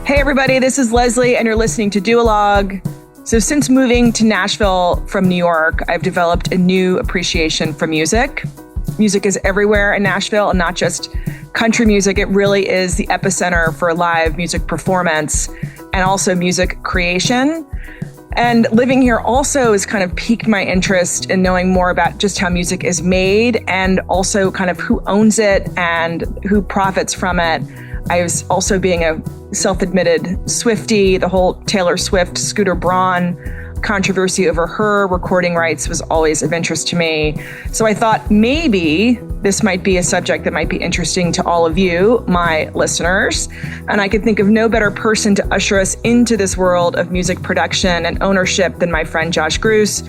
Hey everybody, this is Leslie and you're listening to Duologue. So since moving to Nashville from New York, I've developed a new appreciation for music. Music is everywhere in Nashville, and not just country music. It really is the epicenter for live music performance and also music creation. And living here also has kind of piqued my interest in knowing more about just how music is made and also kind of who owns it and who profits from it. I was also being a self-admitted Swiftie. The whole Taylor Swift, Scooter Braun controversy over her recording rights was always of interest to me. So I thought maybe this might be a subject that might be interesting to all of you, my listeners. And I could think of no better person to usher us into this world of music production and ownership than my friend Josh Gruss.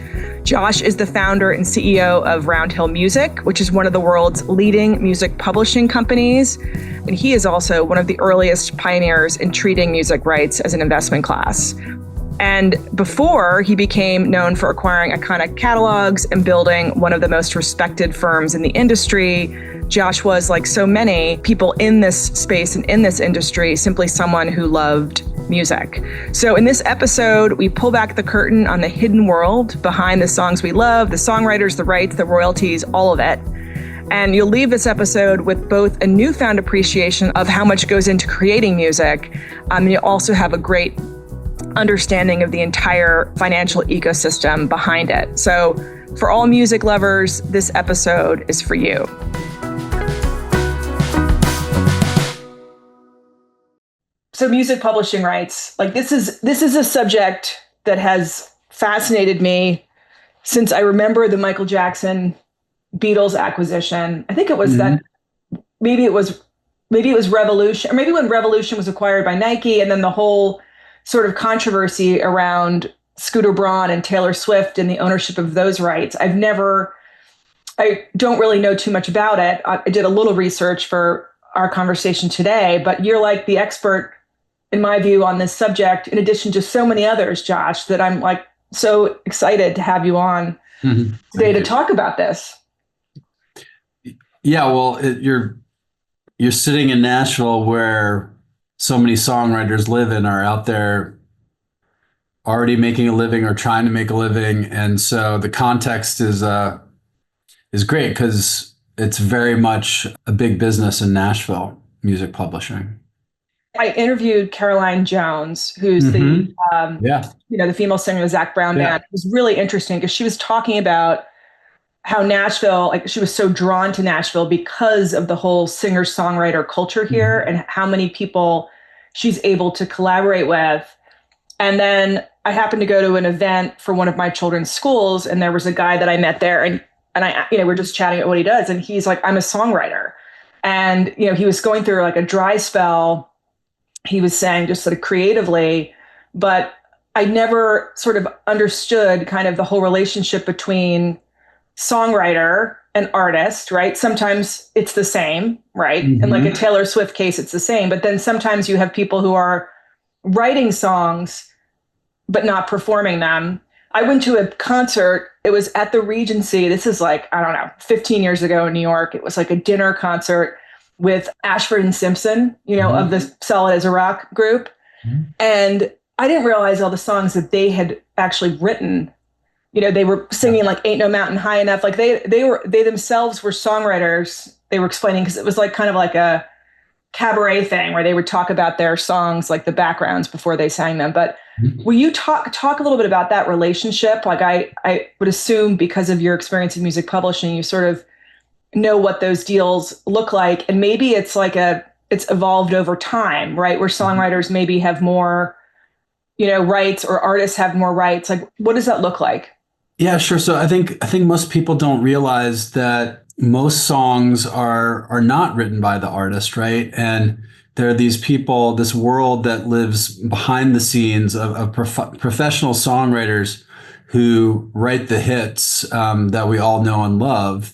Josh is the founder and CEO of Round Hill Music, which is one of the world's leading music publishing companies. And he is also one of the earliest pioneers in treating music rights as an investment class. And before he became known for acquiring iconic catalogs and building one of the most respected firms in the industry, Josh was, like so many people in this space and in this industry, simply someone who loved music. So in this episode, we pull back the curtain on the hidden world behind the songs we love, the songwriters, the rights, the royalties, all of it. And you'll leave this episode with both a newfound appreciation of how much goes into creating music. And you'll also have a great understanding of the entire financial ecosystem behind it. So for all music lovers, this episode is for you. So music publishing rights, like this is a subject that has fascinated me since I remember the Michael Jackson Beatles acquisition. I think it was that maybe it was Revolution, or maybe when Revolution was acquired by Nike, and then the whole sort of controversy around Scooter Braun and Taylor Swift and the ownership of those rights. I don't really know too much about it. I did a little research for our conversation today, but you're like the expert, in my view, on this subject, in addition to so many others, Josh, that I'm like so excited to have you on today to talk about this. Yeah, well, you're sitting in Nashville where so many songwriters live and are out there already making a living or trying to make a living. And so the context is great because it's very much a big business in Nashville, music publishing. I interviewed Caroline Jones, who's the female singer of the Zac Brown band. It was really interesting because she was talking about how Nashville, like she was so drawn to Nashville because of the whole singer-songwriter culture here and how many people she's able to collaborate with. And then I happened to go to an event for one of my children's schools, and there was a guy that I met there, and I, we're just chatting about what he does, and he's like, I'm a songwriter. And, he was going through like a dry spell, he was saying, just sort of creatively, but I never sort of understood kind of the whole relationship between songwriter and artist, right? Sometimes it's the same, right? And like a Taylor Swift case, it's the same. But then sometimes you have people who are writing songs, but not performing them. I went to a concert. It was at the Regency. This is like, I don't know, 15 years ago in New York. It was like a dinner concert with Ashford and Simpson, of the Solid as a Rock group. And I didn't realize all the songs that they had actually written. They were singing like Ain't No Mountain High Enough. Like they themselves were songwriters. They were explaining, because it was like kind of like a cabaret thing where they would talk about their songs, like the backgrounds before they sang them. But will you talk a little bit about that relationship? Like I would assume because of your experience in music publishing, you sort of know what those deals look like. And maybe it's like it's evolved over time, right? Where songwriters maybe have more, rights, or artists have more rights. Like, what does that look like? Yeah, sure. So I think most people don't realize that most songs are not written by the artist, right? And there are these people, this world that lives behind the scenes of professional songwriters who write the hits that we all know and love.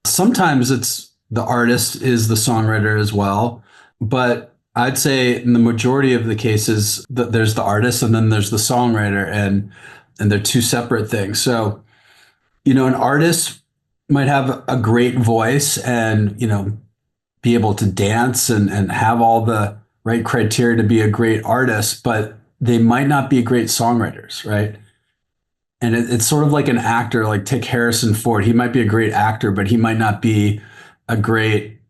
Sometimes it's the artist is the songwriter as well, but I'd say in the majority of the cases that there's the artist and then there's the songwriter, and they're two separate things. So, an artist might have a great voice and, be able to dance and have all the right criteria to be a great artist, but they might not be great songwriters, right? And it's sort of like an actor, like take Harrison Ford. He might be a great actor, but he might not be a great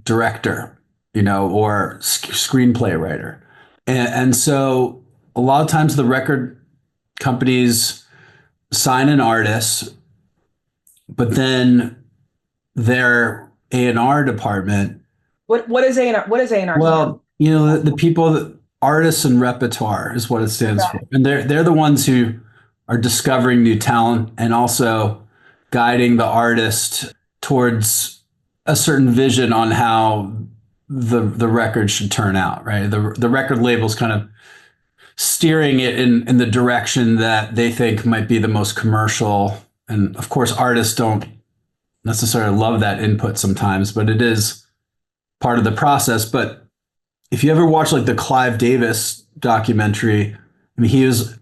director, or screenplay writer. And so a lot of times the record companies sign an artist, but then their A&R department. What is A&R? What is A&R? Well, the people that artists and repertoire is what it stands for. And they're the ones who are discovering new talent and also guiding the artist towards a certain vision on how the record should turn out, right? The record label's kind of steering it in the direction that they think might be the most commercial. And of course, artists don't necessarily love that input sometimes, but it is part of the process. But if you ever watch like the Clive Davis documentary, I mean, he was,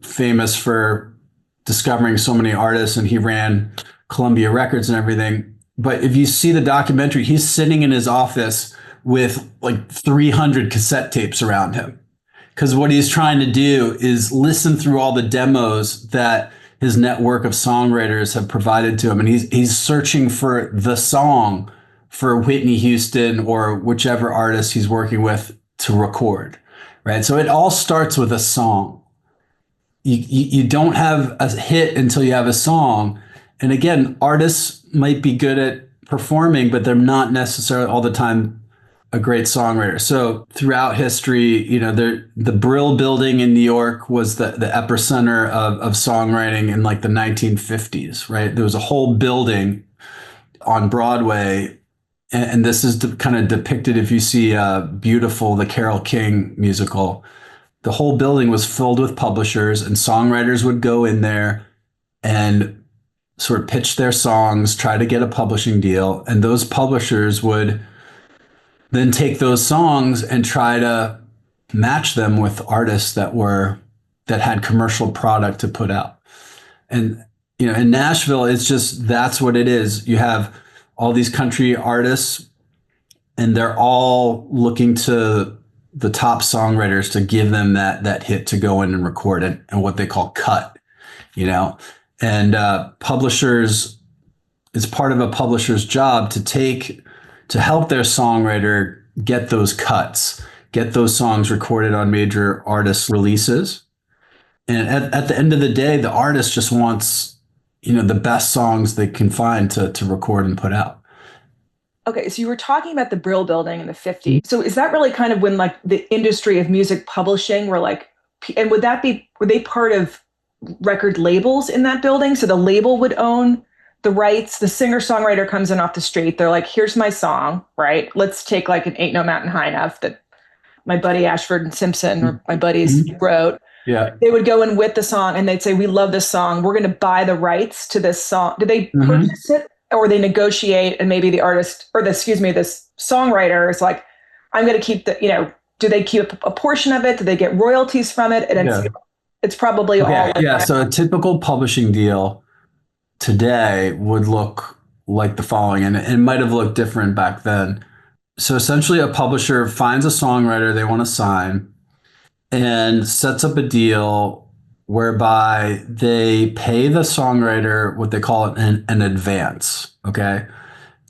famous for discovering so many artists, and he ran Columbia Records and everything. But if you see the documentary, he's sitting in his office with like 300 cassette tapes around him. Because what he's trying to do is listen through all the demos that his network of songwriters have provided to him. And he's searching for the song for Whitney Houston or whichever artist he's working with to record, right? So it all starts with a song. You don't have a hit until you have a song. And again, artists might be good at performing, but they're not necessarily all the time a great songwriter. So throughout history, the Brill Building in New York was the epicenter of songwriting in like the 1950s, right? There was a whole building on Broadway. And this is kind of depicted if you see Beautiful, the Carole King musical. The whole building was filled with publishers, and songwriters would go in there and sort of pitch their songs, try to get a publishing deal. And those publishers would then take those songs and try to match them with artists that had commercial product to put out. And, in Nashville, it's just, that's what it is. You have all these country artists, and they're all looking to the top songwriters to give them that hit to go in and record it, and what they call cut, and publishers, it's part of a publisher's job to help their songwriter get those cuts, get those songs recorded on major artist releases. And at the end of the day, the artist just wants, the best songs they can find to record and put out. Okay, so you were talking about the Brill Building in the 50s. So is that really kind of when like the industry of music publishing were like, and were they part of record labels in that building? So the label would own the rights. The singer-songwriter comes in off the street. They're like, here's my song, right? Let's take like an Ain't No Mountain High Enough that my buddy Ashford and Simpson or my buddies wrote. Yeah. They would go in with the song and they'd say, we love this song. We're going to buy the rights to this song. Do they purchase it? Or they negotiate, and maybe the artist this songwriter is like, I'm going to keep do they keep a portion of it? Do they get royalties from it? And it's probably all. Yeah. So a typical publishing deal today would look like the following, and it might have looked different back then. So essentially a publisher finds a songwriter they want to sign and sets up a deal whereby they pay the songwriter what they call an advance, okay?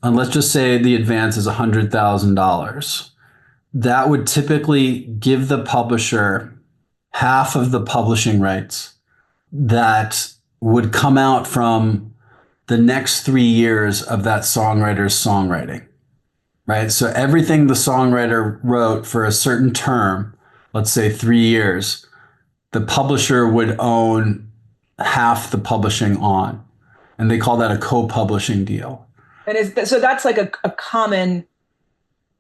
And let's just say the advance is $100,000. That would typically give the publisher half of the publishing rights that would come out from the next 3 years of that songwriter's songwriting, right? So everything the songwriter wrote for a certain term, let's say 3 years, the publisher would own half the publishing on. And they call that a co-publishing deal. And so that's like a common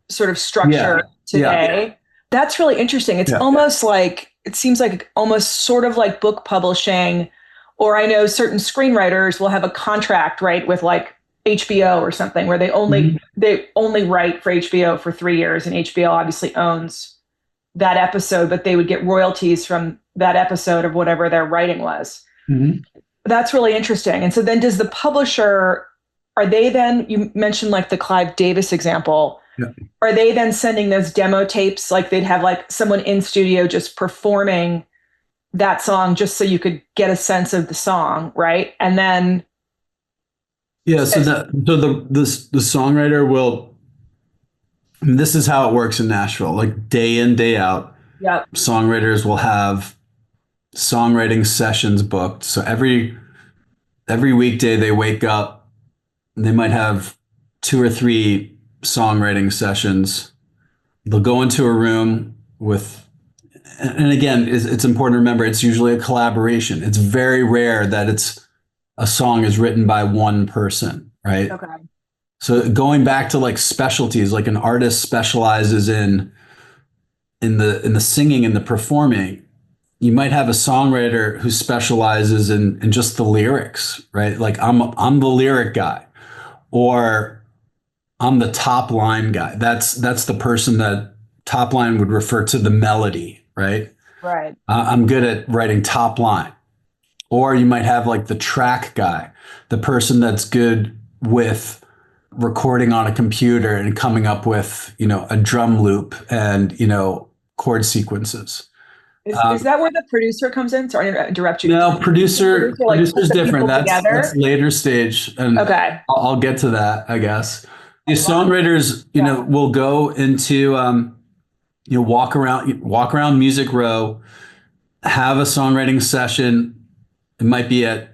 sort of structure today. Yeah. That's really interesting. It's almost like, it seems like almost sort of like book publishing, or I know certain screenwriters will have a contract, right, with like HBO or something where they only write for HBO for 3 years, and HBO obviously owns that episode, but they would get royalties from that episode of whatever their writing was. That's really interesting. And so then does the publisher, are they then, you mentioned like the Clive Davis example, Yeah. are they then sending those demo tapes? Like they'd have like someone in studio just performing that song just so you could get a sense of the song, right? And then, Yeah, so the songwriter will, and this is how it works in Nashville, like day in, day out, yep, songwriters will have songwriting sessions booked. So every weekday they wake up, they might have two or three songwriting sessions. They'll go into a room with, and again, it's important to remember it's usually a collaboration. It's very rare that it's a song is written by one person, right? okay, So going back to like specialties, like an artist specializes in the singing and the performing. You might have a songwriter who specializes in just the lyrics, right? Like I'm the lyric guy, or I'm the top line guy. That's the person that top line would refer to the melody, right? right. I'm good at writing top line. Or you might have like the track guy, the person that's good with recording on a computer and coming up with, a drum loop and, chord sequences. Is that where the producer comes in? Sorry to interrupt you. No, The producer like puts producer's the different. people That's together. later stage, and Okay. I'll get to that, I guess. The Wow. songwriters, Yeah. will go into, walk around Music Row, have a songwriting session. It might be at,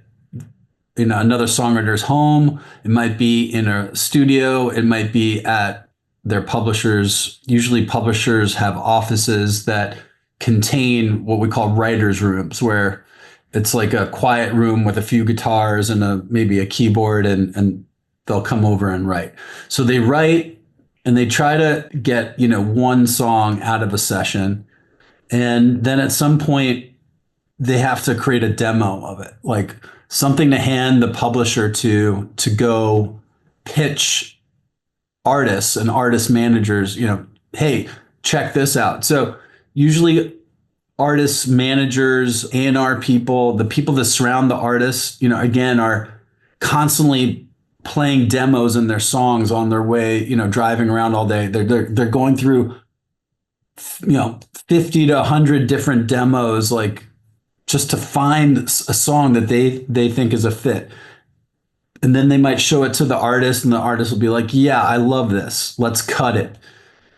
another songwriter's home. It might be in a studio. It might be at their publishers. Usually, publishers have offices that contain what we call writers' rooms, where it's like a quiet room with a few guitars and maybe a keyboard, and they'll come over and write. So they write and they try to get, one song out of a session. And then at some point, they have to create a demo of it, like something to hand the publisher to go pitch artists and artist managers, hey, check this out. So usually artists, managers, A&R people, the people that surround the artists, again, are constantly playing demos in their songs on their way, driving around all day. They're going through, 50 to 100 different demos, like just to find a song that they think is a fit. And then they might show it to the artist, and the artist will be like, yeah, I love this. Let's cut it.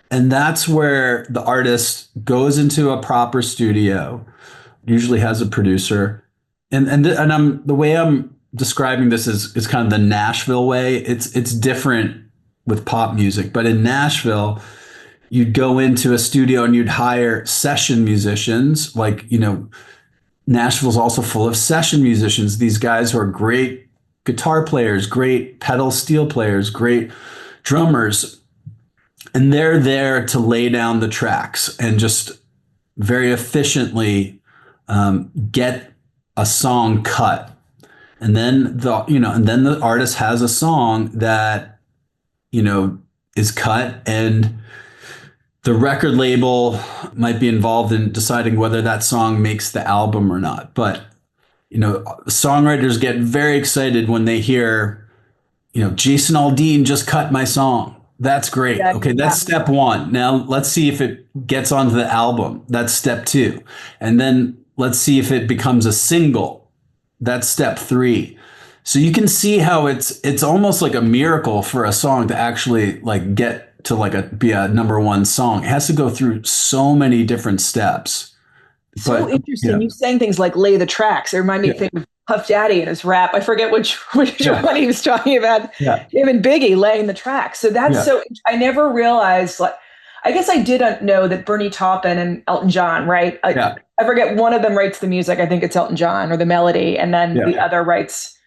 And that's where the artist goes into a proper studio, usually has a producer. And I'm the way I'm describing this is kind of the Nashville way. It's different with pop music, but in Nashville, you'd go into a studio and you'd hire session musicians. Like, Nashville's also full of session musicians, these guys who are great guitar players, great pedal steel players, great drummers. And they're there to lay down the tracks and just very efficiently get a song cut. And then the artist has a song that, is cut, and the record label might be involved in deciding whether that song makes the album or not. But, songwriters get very excited when they hear, Jason Aldean just cut my song. That's great. Yeah. Okay, that's step one. Now let's see if it gets onto the album. That's step two. And then let's see if it becomes a single. That's step three. So you can see how it's almost like a miracle for a song to actually like get to like be a number one song. It has to go through so many different steps. So But interesting. You saying things like lay the tracks. It reminded me of think of Puff Daddy and his rap. I forget which one he was talking about. Yeah. Him and Biggie laying the tracks. So that's so. I never realized. Like, I guess I didn't know that Bernie Taupin and Elton John, right? I forget one of them writes the music. I think it's Elton John or the melody, and then the other writes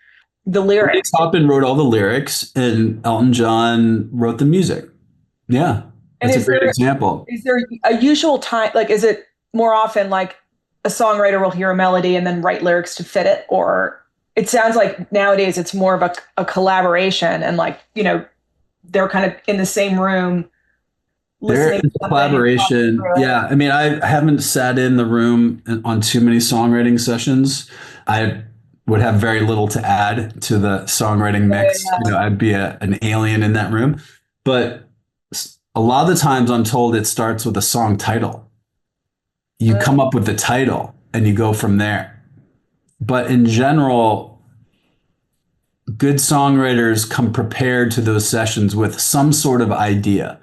the lyrics. Bernie Taupin wrote all the lyrics, and Elton John wrote the music. Yeah, that's a great example. Is there a usual time? Like, is it more often like a songwriter will hear a melody and then write lyrics to fit it? Or it sounds like nowadays it's more of a collaboration, and like, they're kind of in the same room listening to collaboration. Yeah. I mean, I haven't sat in the room on too many songwriting sessions. I would have very little to add to the songwriting mix. I'd be an alien in that room. But a lot of the times I'm told it starts with a song title. You come up with the title and you go from there. But in general, good songwriters come prepared to those sessions with some sort of idea,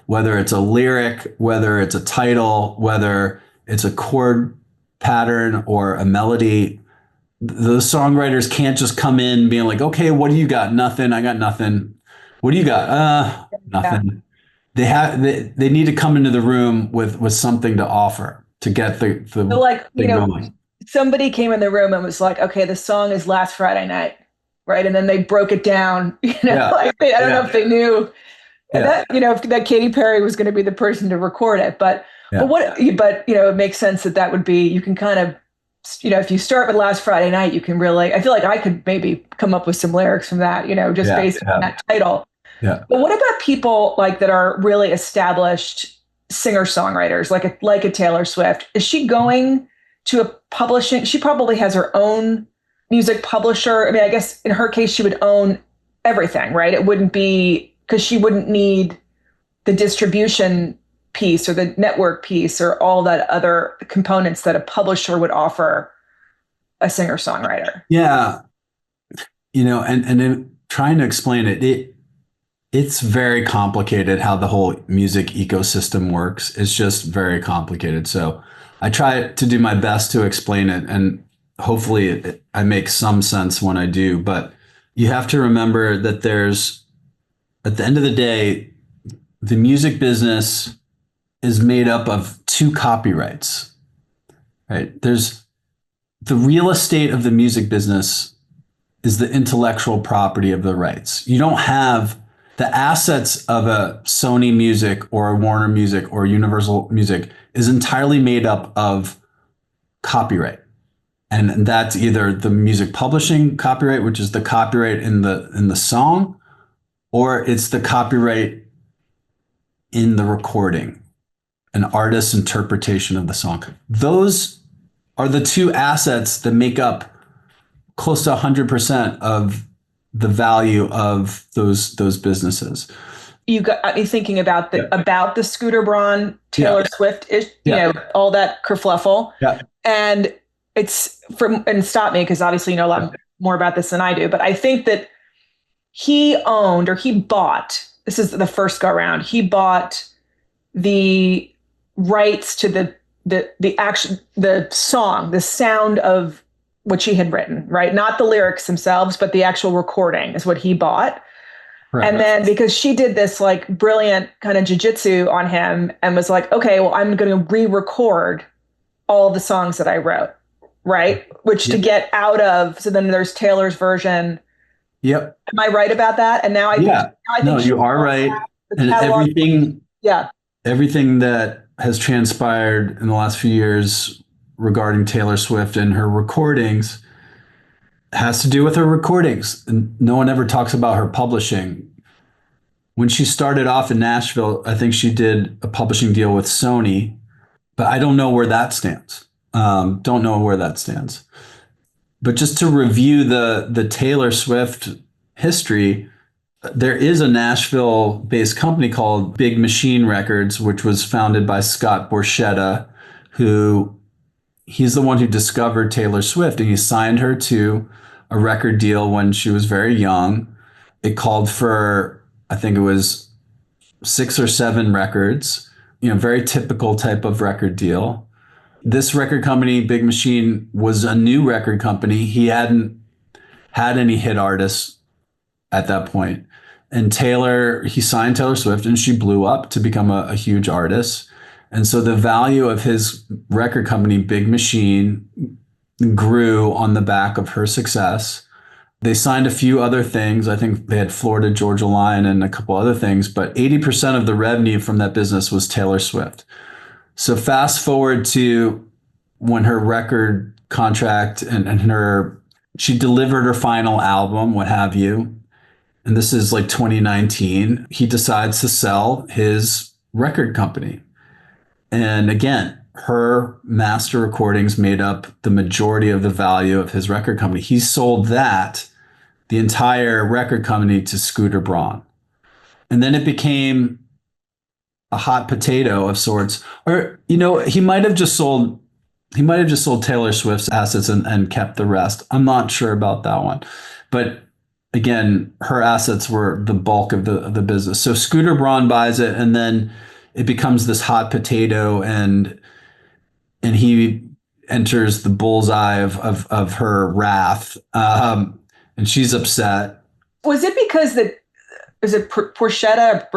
whether it's a lyric, whether it's a title, whether it's a chord pattern or a melody. Those songwriters can't just come in being like, okay, what do you got? Nothing. I got nothing. What do you got? Yeah. Nothing. They need to come into the room with something to offer to get So the like, thing going. somebody came in the room and was like, okay, the song is Last Friday Night, right? And then they broke it down, Yeah. like I don't know if they knew Yeah. that, if that Katy Perry was going to be the person to record it, but Yeah. it makes sense that that would be, you can kind of, if you start with Last Friday Night, you can really, I feel like I could maybe come up with some lyrics from that, just Yeah. based on that title. Yeah. But what about people like that are really established singer-songwriters, like a Taylor Swift? Is she going to a publishing? She probably has her own music publisher. I mean, I guess in her case, she would own everything, right? It wouldn't be because she wouldn't need the distribution piece or the network piece or all that other components that a publisher would offer a singer-songwriter. Yeah. And in trying to explain it's very complicated how the whole music ecosystem works. It's just very complicated. So I try to do my best to explain it, and hopefully I make some sense when I do. But you have to remember that at the end of the day, the music business is made up of two copyrights, right? There's the real estate of the music business is the intellectual property of the rights. You don't have the assets of a Sony Music or a Warner Music or Universal Music is entirely made up of copyright. And that's either the music publishing copyright, which is the copyright in the song, or it's the copyright in the recording, an artist's interpretation of the song. Those are the two assets that make up close to 100% of the value of those businesses. You got me thinking about the Scooter Braun Taylor Swift ish, all that kerfluffle. Yeah. And and stop me because obviously you know a lot more about this than I do, but I think that he bought, this is the first go around, he bought the rights to the song, the sound of what she had written, right? Not the lyrics themselves, but the actual recording is what he bought. Right. And then because she did this like brilliant kind of jujitsu on him and was like, okay, well, I'm going to re-record all the songs that I wrote, right? Which to get out of, so then there's Taylor's version. Yep. Am I right about that? And now I think no, you are right. And everything that has transpired in the last few years regarding Taylor Swift and her recordings has to do with her recordings. And no one ever talks about her publishing. When she started off in Nashville, I think she did a publishing deal with Sony, but I don't know where that stands. But just to review the Taylor Swift history, there is a Nashville-based company called Big Machine Records, which was founded by Scott Borchetta, he's the one who discovered Taylor Swift, and he signed her to a record deal when she was very young. It called for, I think it was 6 or 7 records, very typical type of record deal. This record company, Big Machine, was a new record company. He hadn't had any hit artists at that point. And he signed Taylor Swift and she blew up to become a huge artist. And so the value of his record company, Big Machine, grew on the back of her success. They signed a few other things. I think they had Florida Georgia Line and a couple other things, but 80% of the revenue from that business was Taylor Swift. So fast forward to when her record contract and she delivered her final album, what have you. And this is like 2019. He decides to sell his record company. And again, her master recordings made up the majority of the value of his record company. He sold the entire record company to Scooter Braun. And then it became a hot potato of sorts. Or, he might have just sold Taylor Swift's assets and kept the rest. I'm not sure about that one. But again, her assets were the bulk of the business. So Scooter Braun buys it, and then it becomes this hot potato, and he enters the bullseye of her wrath. And she's upset. Was it because is it bruschetta?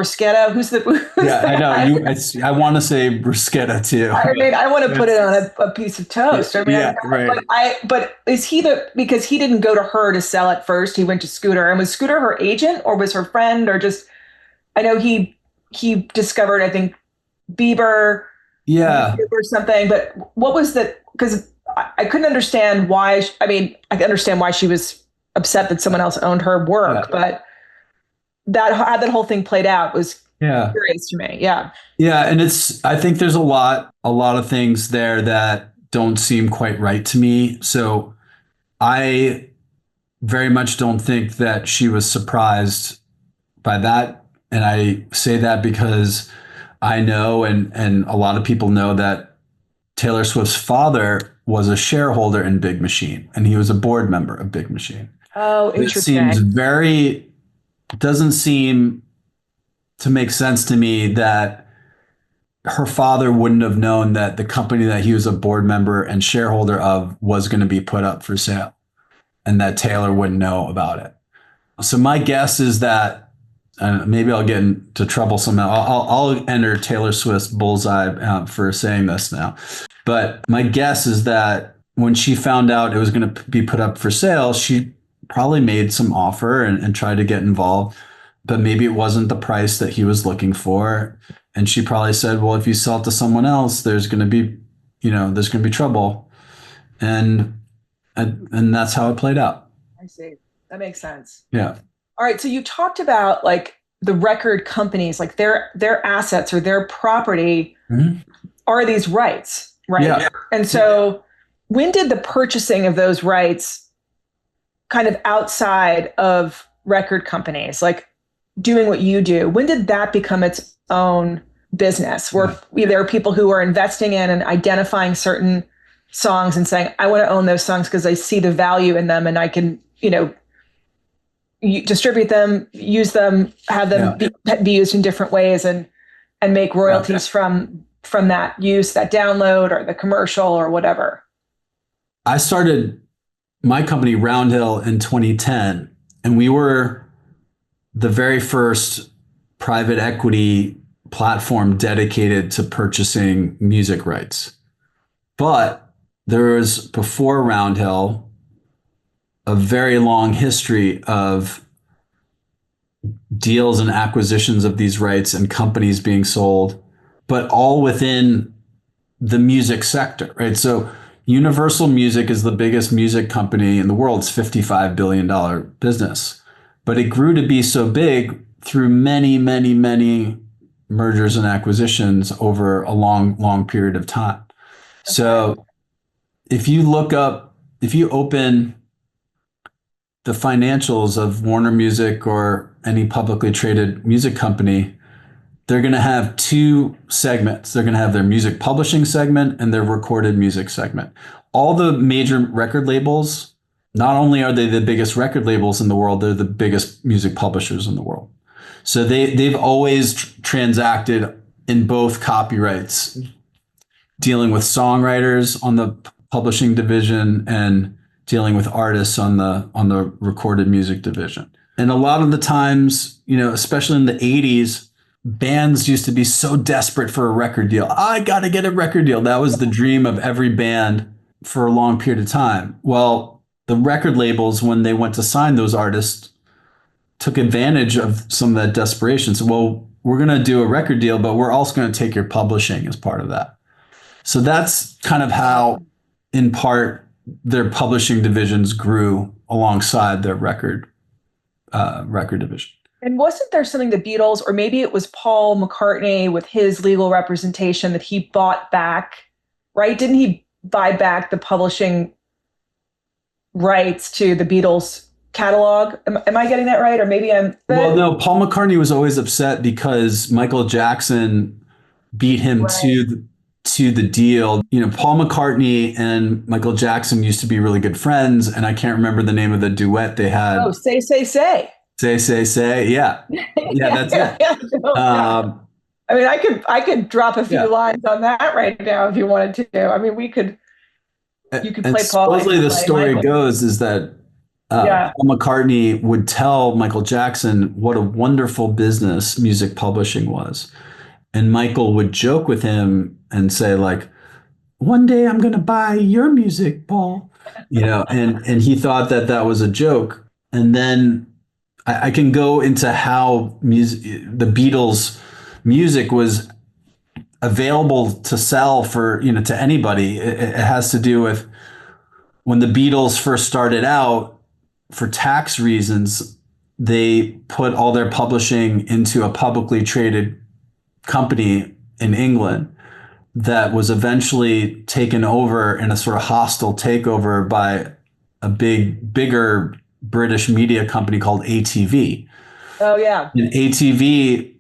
Yeah, I know. I want to say bruschetta too. I mean, I want to put it on a piece of toast. I mean, Yeah, right. But is he because he didn't go to her to sell it first? He went to Scooter, and was Scooter her agent, or was her friend, or just? I know he discovered, I think, Bieber, Yeah, or something. But what was the? Because I couldn't understand why. I mean, I can understand why she was upset that someone else owned her work, but how that whole thing played out was curious to me. Yeah. Yeah, and I think there's a lot of things there that don't seem quite right to me. So I very much don't think that she was surprised by that. And I say that because I know, and a lot of people know, that Taylor Swift's father was a shareholder in Big Machine, and he was a board member of Big Machine. Oh, interesting. Doesn't seem to make sense to me that her father wouldn't have known that the company that he was a board member and shareholder of was going to be put up for sale, and that Taylor wouldn't know about it. So my guess is that maybe I'll get into trouble somehow. I'll enter Taylor Swift's bullseye for saying this now. But my guess is that when she found out it was going to be put up for sale, she probably made some offer and tried to get involved, but maybe it wasn't the price that he was looking for. And she probably said, well, if you sell it to someone else, there's going to be trouble. And that's how it played out. I see. That makes sense. Yeah. All right. So you talked about like the record companies, like their assets or their property are these rights, right? Yeah. And so when did the purchasing of those rights kind of outside of record companies, like doing what you do, when did that become its own business where there are people who are investing in and identifying certain songs and saying, I want to own those songs because I see the value in them and I can, distribute them, use them, have them be used in different ways and make royalties from that use, that download or the commercial or whatever? I started my company Roundhill in 2010, and we were the very first private equity platform dedicated to purchasing music rights. But there was, before Roundhill, a very long history of deals and acquisitions of these rights and companies being sold, but all within the music sector, right? So Universal Music is the biggest music company in the world. It's $55 billion business. But it grew to be so big through many, many, many mergers and acquisitions over a long, long period of time. Okay. So if you open the financials of Warner Music or any publicly traded music company, they're going to have two segments. They're going to have their music publishing segment and their recorded music segment. All the major record labels, not only are they the biggest record labels in the world, they're the biggest music publishers in the world. So they've always transacted in both copyrights, dealing with songwriters on the publishing division and dealing with artists on the recorded music division. And a lot of the times, especially in the 80s, bands used to be so desperate for a record deal. I got to get a record deal. That was the dream of every band for a long period of time. Well, the record labels, when they went to sign those artists, took advantage of some of that desperation. So, well, we're going to do a record deal, but we're also going to take your publishing as part of that. So that's kind of how, in part, their publishing divisions grew alongside their record division. And wasn't there something the Beatles, or maybe it was Paul McCartney with his legal representation that he bought back, right? Didn't he buy back the publishing rights to the Beatles catalog? Am I getting that right? Or maybe I'm... Well, no, Paul McCartney was always upset because Michael Jackson beat him Right. to the deal. You know, Paul McCartney and Michael Jackson used to be really good friends, and I can't remember the name of the duet they Oh, had. say. Say. Yeah, yeah, Yeah, that's yeah, it. yeah. No, yeah. Um, I mean, I could drop a few yeah, lines on that right now if you wanted to. I mean, you could and play Paul, I supposedly could the play story Michael. goes is that Yeah. Paul McCartney would tell Michael Jackson what a wonderful business music publishing was. And Michael would joke with him and say, like, one day I'm going to buy your music, Paul. You know, and he thought that that was a joke. And then I can go into how the Beatles music was available to sell for, you know, to anybody. It has to do with when the Beatles first started out, for tax reasons, they put all their publishing into a publicly traded company in England that was eventually taken over in a sort of hostile takeover by a bigger British media company called ATV. Oh, yeah. And ATV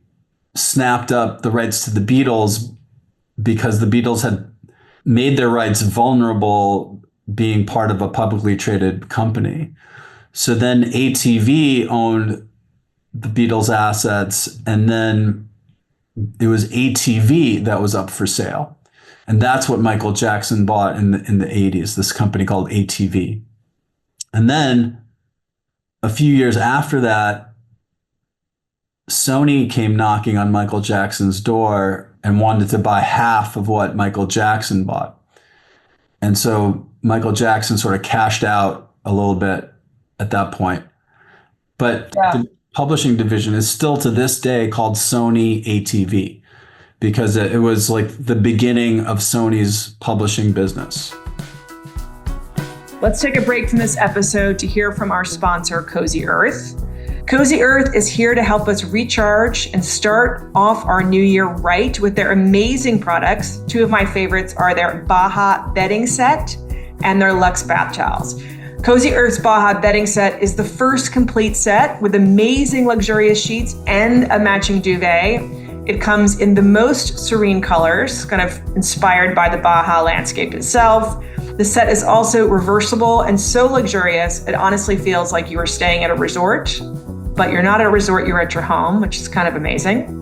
snapped up the rights to the Beatles because the Beatles had made their rights vulnerable being part of a publicly traded company. So then ATV owned the Beatles assets, and then it was ATV that was up for sale. And that's what Michael Jackson bought in the 80s, this company called ATV. And then a few years after that, Sony came knocking on Michael Jackson's door and wanted to buy half of what Michael Jackson bought. And so Michael Jackson sort of cashed out a little bit at that point. But Yeah. the publishing division is still to this day called Sony ATV because it was like the beginning of Sony's publishing business. Let's take a break from this episode to hear from our sponsor, Cozy Earth. Cozy Earth is here to help us recharge and start off our new year right with their amazing products. Two of my favorites are their Baja bedding set and their Luxe bath towels. Cozy Earth's Baja bedding set is the first complete set with amazing luxurious sheets and a matching duvet. It comes in the most serene colors, kind of inspired by the Baja landscape itself. The set is also reversible and so luxurious, it honestly feels like you are staying at a resort, but you're not at a resort, you're at your home, which is kind of amazing.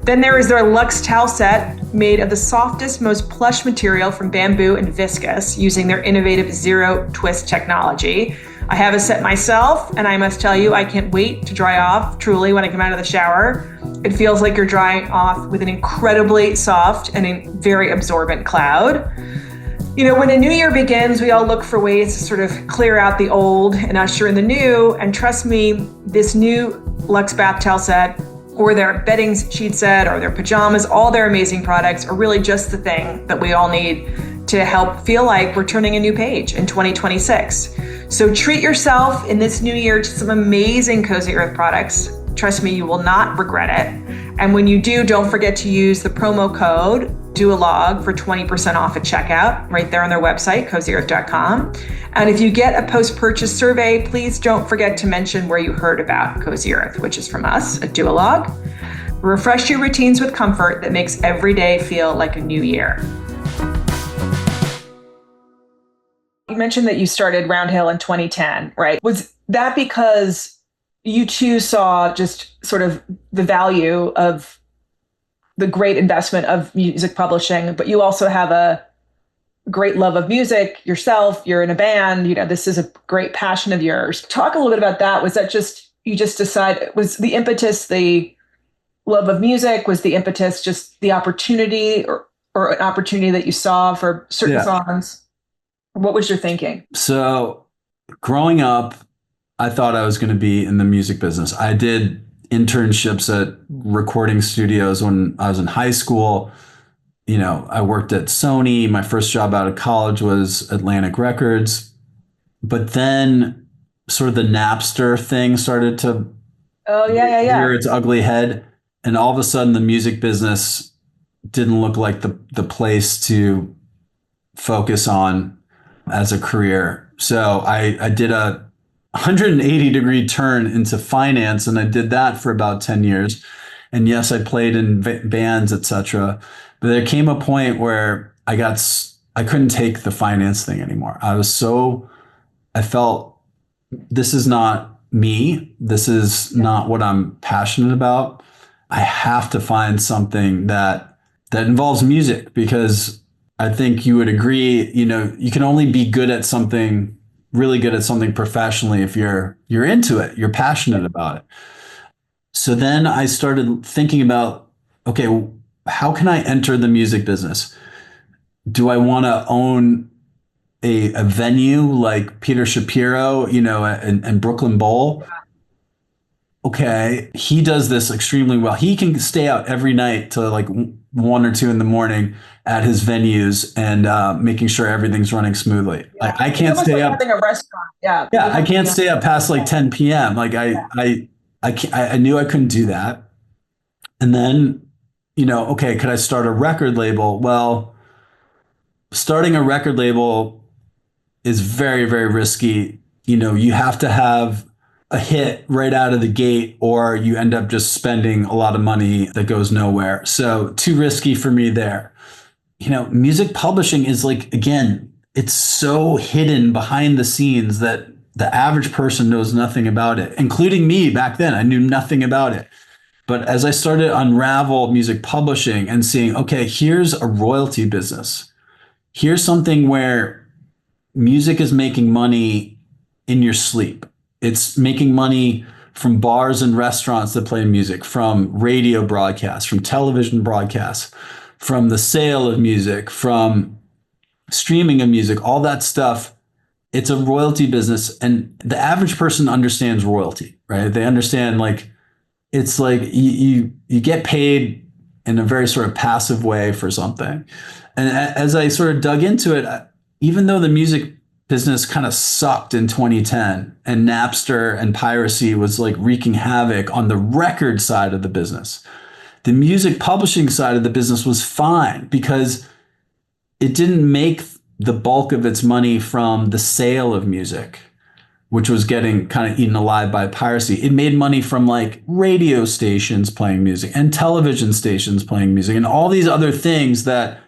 Then there is their Luxe towel set, made of the softest, most plush material from bamboo and viscose, using their innovative zero twist technology. I have a set myself, and I must tell you, I can't wait to dry off, truly, when I come out of the shower. It feels like you're drying off with an incredibly soft and a very absorbent cloud. You know, when a new year begins, we all look for ways to sort of clear out the old and usher in the new. And trust me, this new Luxe bath towel set or their bedding sheet set or their pajamas, all their amazing products are really just the thing that we all need to help feel like we're turning a new page in 2026. So treat yourself in this new year to some amazing Cozy Earth products. Trust me, you will not regret it. And when you do, don't forget to use the promo code Duologue for 20% off at checkout right there on their website, cozyearth.com. And if you get a post-purchase survey, please don't forget to mention where you heard about Cozy Earth, which is from us at Duologue. Refresh your routines with comfort that makes every day feel like a new year. You mentioned that you started Roundhill in 2010, right? Was that because you too saw just sort of the value of the great investment of music publishing, but you also have a great love of music yourself? You're in a band, you know, this is a great passion of yours. Talk a little bit about that. Was that just, you just decide, was the impetus the love of music? Was the impetus just the opportunity or an opportunity that you saw for certain songs? What was your thinking? So growing up, I thought I was going to be in the music business. I did internships at recording studios when I was in high school. You know, I worked at Sony. My first job out of college was Atlantic Records. But then sort of the Napster thing started to rear its ugly head. And all of a sudden the music business didn't look like the place to focus on as a career. So I did a 180-degree turn into finance, and I did that for about 10 years. And yes, I played in bands, etc. But there came a point where I couldn't take the finance thing anymore. I felt this is not me. This is not what I'm passionate about. I have to find something that involves music, because I think you would agree, you can only be good at something, really good at something professionally if you're into it, you're passionate about it. So then I started thinking about, okay, how can I enter the music business? Do I want to own a venue like Peter Shapiro, and Brooklyn Bowl? Okay, he does this extremely well. He can stay out every night till like 1 or 2 in the morning at his venues and making sure everything's running smoothly. Yeah. I can't stay like up. having a restaurant. Yeah. Yeah, I can't stay up past like 10 p.m. Like I knew I couldn't do that. And then, okay, could I start a record label? Well, starting a record label is very, very risky. You have to have a hit right out of the gate, or you end up just spending a lot of money that goes nowhere. So too risky for me there. Music publishing is like, again, it's so hidden behind the scenes that the average person knows nothing about it, including me back then. I knew nothing about it. But as I started to unravel music publishing and seeing, okay, here's a royalty business. Here's something where music is making money in your sleep. It's making money from bars and restaurants that play music, from radio broadcasts, from television broadcasts, from the sale of music, from streaming of music, all that stuff. It's a royalty business. And the average person understands royalty, right? They understand, like, it's like you get paid in a very sort of passive way for something. And as I sort of dug into it, even though the music business kind of sucked in 2010 and Napster and piracy was like wreaking havoc on the record side of the business, the music publishing side of the business was fine because it didn't make the bulk of its money from the sale of music, which was getting kind of eaten alive by piracy. It made money from like radio stations playing music and television stations playing music and all these other things, that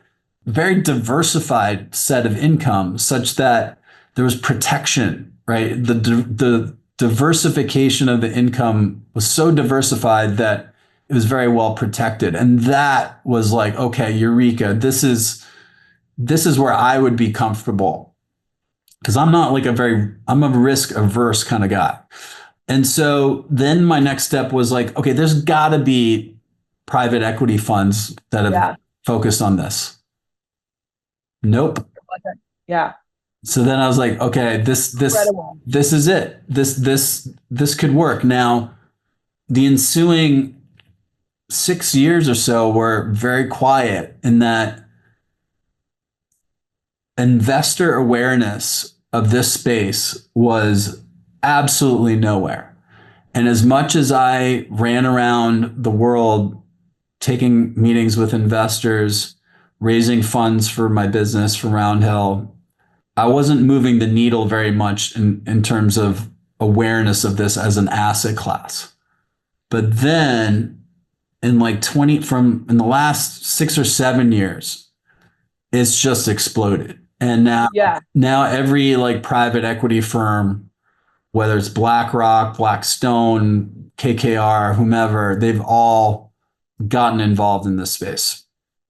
very diversified set of income, such that there was protection, right? The diversification of the income was so diversified that it was very well protected. And that was like, okay, Eureka, this is where I would be comfortable, because I'm not like I'm a risk averse kind of guy. And so then my next step was like, okay, there's got to be private equity funds that have focused on this. Nope. Yeah. So then I was like, okay, this is it. This could work. Now, the ensuing 6 years or so were very quiet in that investor awareness of this space was absolutely nowhere. And as much as I ran around the world taking meetings with investors, raising funds for my business for Roundhill, I wasn't moving the needle very much in terms of awareness of this as an asset class. But then in the last 6 or 7 years, it's just exploded. And now every like private equity firm, whether it's BlackRock, Blackstone, KKR, whomever, they've all gotten involved in this space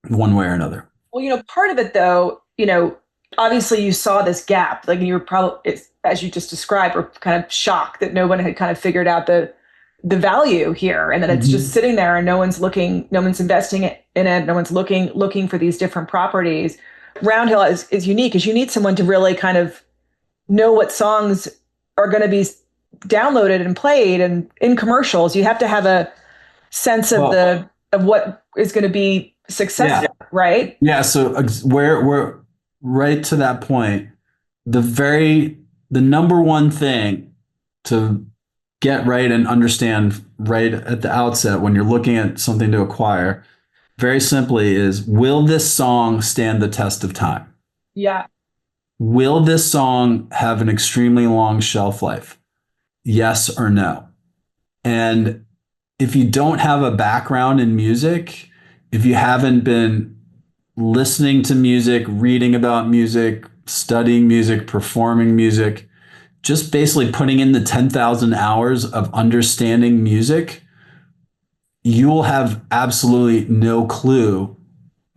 one way or another. Well, part of it though, obviously you saw this gap, like you were probably, as you just described, were kind of shocked that no one had kind of figured out the value here, and that it's just sitting there and no one's investing in it. No one's looking for these different properties. Roundhill is unique, because you need someone to really kind of know what songs are going to be downloaded and played and in commercials. You have to have a sense of what is going to be successful, right? Yeah. So we're right to that point. The number one thing to get right and understand right at the outset when you're looking at something to acquire, very simply, is, will this song stand the test of time? Yeah. Will this song have an extremely long shelf life? Yes or no? And if you don't have a background in music, if you haven't been listening to music, reading about music, studying music, performing music, just basically putting in the 10,000 hours of understanding music, you will have absolutely no clue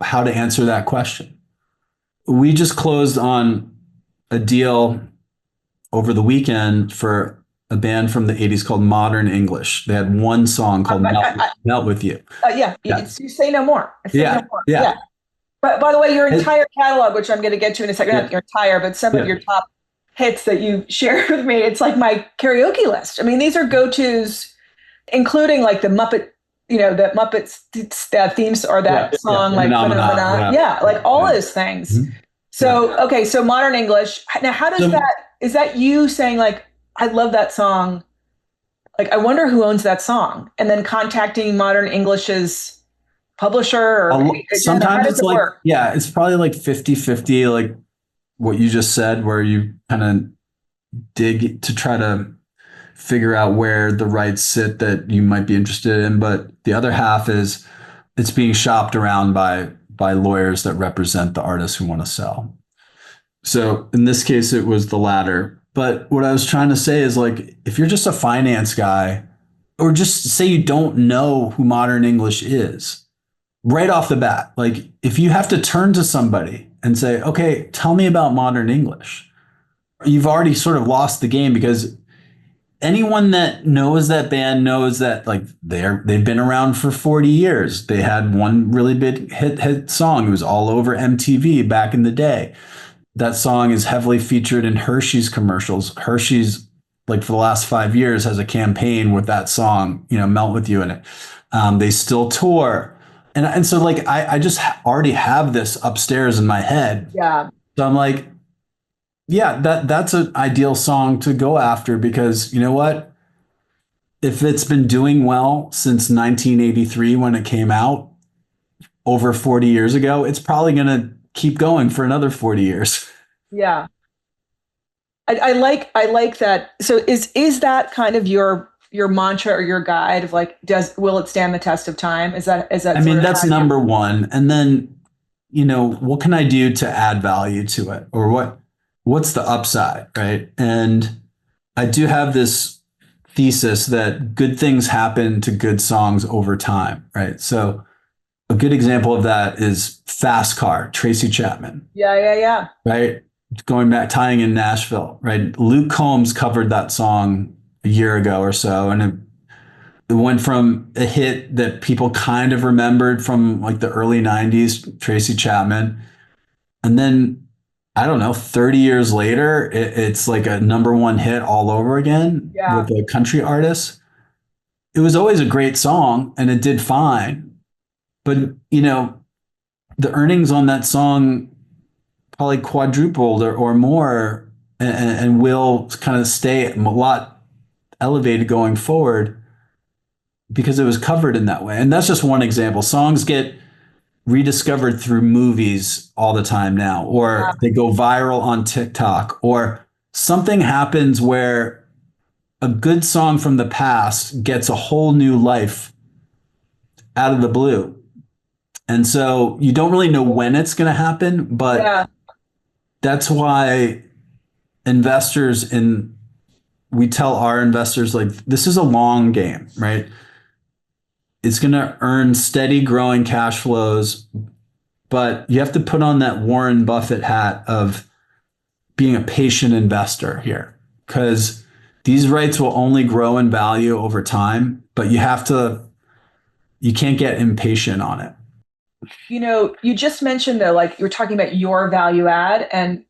how to answer that question. We just closed on a deal over the weekend for a band from the 80s called Modern English. They had one song called Melt With You. Yeah, Yeah. you say no more. I say Yeah. no more. Yeah. Yeah. But by the way, your entire catalog, which I'm going to get to in a second, not your entire, but some of your top hits that you shared with me, it's like my karaoke list. I mean, these are go-tos, including like the Muppet, the Muppets themes or that song like Phenomena. Yeah, like all those things. Mhm. So, okay, so Modern English. Now, how does is that you saying like, I love that song? Like, I wonder who owns that song, and then contacting Modern English's publisher or sometimes it's like, work? Yeah, it's probably like 50-50, like what you just said, where you kind of dig to try to figure out where the rights sit that you might be interested in. But the other half is it's being shopped around by lawyers that represent the artists who want to sell. So in this case, it was the latter. But what I was trying to say is like, if you're just a finance guy, or just say you don't know who Modern English is, right off the bat, like if you have to turn to somebody and say, okay, tell me about Modern English, you've already sort of lost the game, because anyone that knows that band knows that like they've been around for 40 years. They had one really big hit song. It was all over MTV back in the day. That song is heavily featured in Hershey's commercials. Hershey's, like for the last 5 years, has a campaign with that song, Melt With You in it. They still tour. And so like, I just already have this upstairs in my head. Yeah. So I'm like, yeah, that's an ideal song to go after, because you know what? If it's been doing well since 1983 when it came out, over 40 years ago, it's probably going to keep going for another 40 years. Yeah. I like that. So is that kind of your mantra or your guide of like, will it stand the test of time? Is that I mean, that's number one. And then, what can I do to add value to it? Or what's the upside, right? And I do have this thesis that good things happen to good songs over time, right? So a good example of that is Fast Car, Tracy Chapman. Yeah. Right? Going back, tying in Nashville, right? Luke Combs covered that song a year ago or so, and it went from a hit that people kind of remembered from like the early 90s, Tracy Chapman. And then, I don't know, 30 years later, it's like a number one hit all over again with a country artist. It was always a great song and it did fine. But, the earnings on that song probably quadrupled or more, and will kind of stay a lot elevated going forward because it was covered in that way. And that's just one example. Songs get rediscovered through movies all the time now, or they go viral on TikTok, or something happens where a good song from the past gets a whole new life out of the blue. And so you don't really know when it's going to happen, but that's why we tell our investors, like, this is a long game, right? It's going to earn steady growing cash flows, but you have to put on that Warren Buffett hat of being a patient investor here, because these rights will only grow in value over time, but you can't get impatient on it. You just mentioned though, like you were talking about your value add, and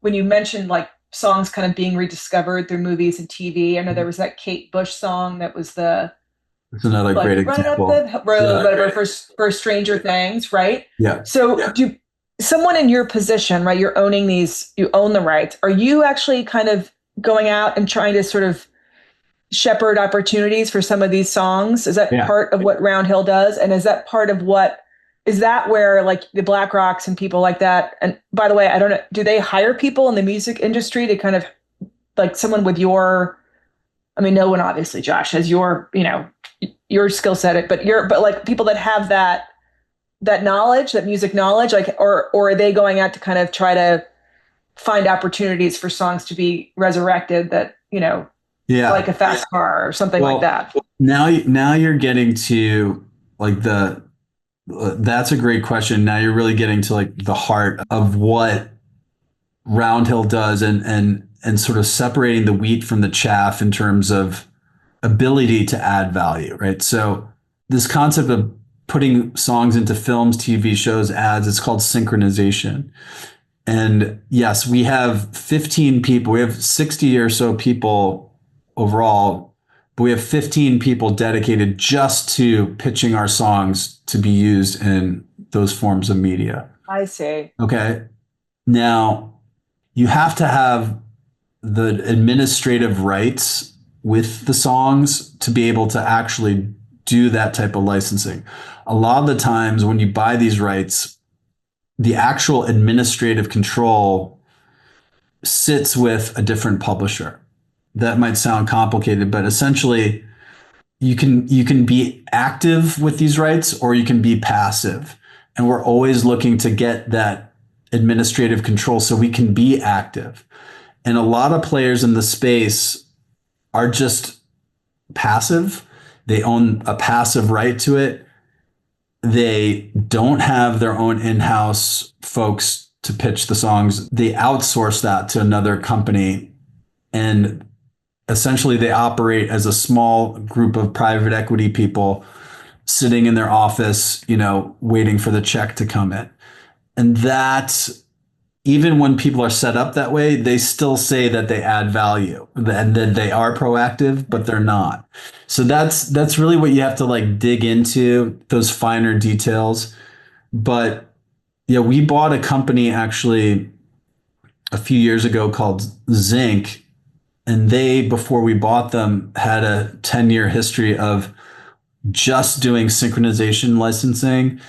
when you mentioned like songs kind of being rediscovered through movies and TV, I know there was that Kate Bush song that was it's another great example. Run up the road, whatever, for Stranger Things, right? Yeah. So do someone in your position, right? You own the rights. Are you actually kind of going out and trying to sort of shepherd opportunities for some of these songs? Is that part of what Round Hill does? And is that part of is that where like the Black Rocks and people like that? And by the way, I don't know, do they hire people in the music industry to kind of like someone with no one obviously, Josh, has your skill set, but like people that have that that knowledge, that music knowledge, like, or are they going out to kind of try to find opportunities for songs to be resurrected that, like Yeah. a fast car or something like Well, that? now you're getting to like that's a great question. Now you're really getting to like the heart of what Roundhill does, and sort of separating the wheat from the chaff in terms of ability to add value, right? So this concept of putting songs into films, TV shows, ads, it's called synchronization. And yes, we have 15 people, we have 60 or so people overall, but we have 15 people dedicated just to pitching our songs to be used in those forms of media. I see. Okay. Now, you have to have the administrative rights with the songs to be able to actually do that type of licensing. A lot of the times when you buy these rights, the actual administrative control sits with a different publisher. That might sound complicated, but essentially you can be active with these rights or you can be passive. And we're always looking to get that administrative control so we can be active. And a lot of players in the space are just passive. They own a passive right to it. They don't have their own in-house folks to pitch the songs. They outsource that to another company. And essentially they operate as a small group of private equity people sitting in their office, waiting for the check to come in. And that, even when people are set up that way, they still say that they add value and that they are proactive, but they're not. So that's really what you have to like dig into, those finer details. But yeah, we bought a company actually a few years ago called Zinc, and they, before we bought them, had a 10-year history of just doing synchronization licensing,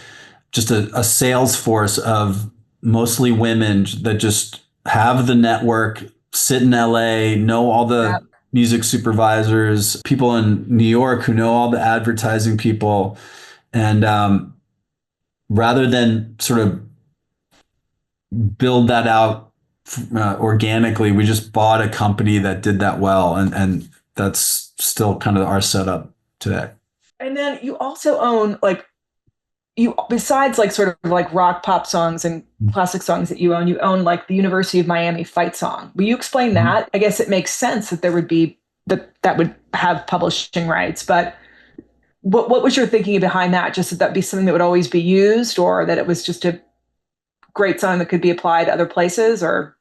just a sales force of mostly women that just have the network, sit in LA, know all the music supervisors, people in New York who know all the advertising people. And rather than sort of build that out organically, we just bought a company that did that well. And that's still kind of our setup today. And then you also own like you besides like sort of like rock pop songs and classic songs that you own like the University of Miami fight song. Will you explain that? I guess it makes sense that there would be that would have publishing rights, but what was your thinking behind that? Just that that'd be something that would always be used, or that it was just a great song that could be applied to other places, or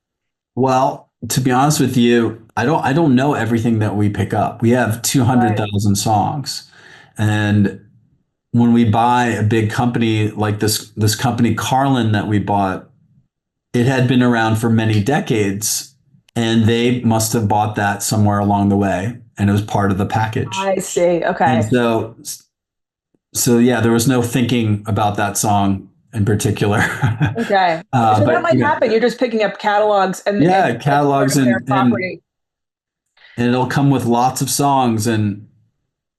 Well, to be honest with you, I don't know everything that we pick up. We have right. 200,000 songs. And when we buy a big company like this company Carlin that we bought, it had been around for many decades, and they must have bought that somewhere along the way, and it was part of the package. I see. And Okay. so yeah, there was no thinking about that song in particular. Okay. So that But might happen. You're just picking up catalogs and yeah, that's part catalogs, of their and property. it'll come with lots of songs. And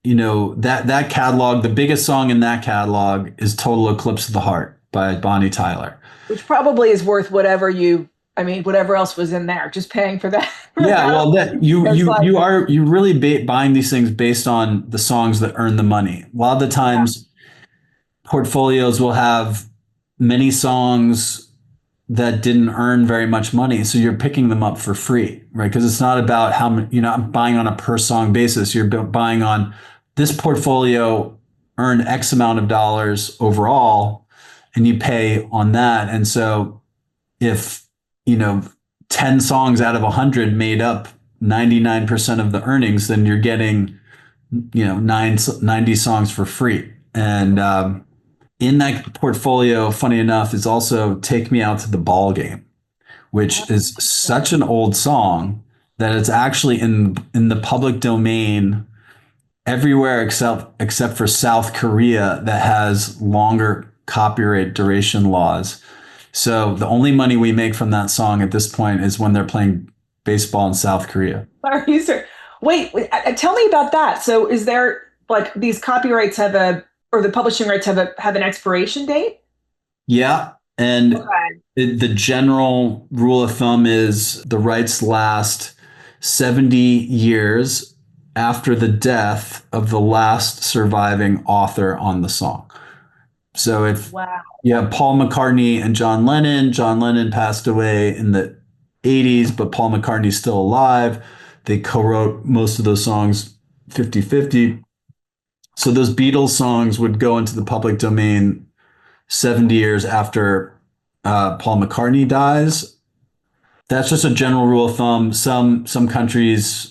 that catalog, the biggest song in that catalog is Total Eclipse of the Heart by Bonnie Tyler. Which probably is worth whatever else was in there, just paying for that. For Yeah, that. well, that you It's you like, you are you really buying these things based on the songs that earn the money. A lot of the times, portfolios will have many songs that didn't earn very much money, so you're picking them up for free, right? Because it's not about how many, I'm buying on a per song basis. You're buying on this portfolio earned X amount of dollars overall, and you pay on that. And so if, 10 songs out of 100 made up 99% of the earnings, then you're getting, 90 songs for free. And in that portfolio, funny enough, is also Take Me Out to the Ball Game, which is such an old song that it's actually in the public domain everywhere except for South Korea, that has longer copyright duration laws. So the only money we make from that song at this point is when they're playing baseball in South Korea. are you sir? Wait, tell me about that. So is there like these copyrights have or the publishing rights have an expiration date? Yeah. And Okay. the general rule of thumb is the rights last 70 years after the death of the last surviving author on the song. So if Wow. you have Paul McCartney and John Lennon passed away in the 80s, but Paul McCartney's still alive. They co-wrote most of those songs 50-50. So those Beatles songs would go into the public domain 70 years after Paul McCartney dies. That's just a general rule of thumb. Some countries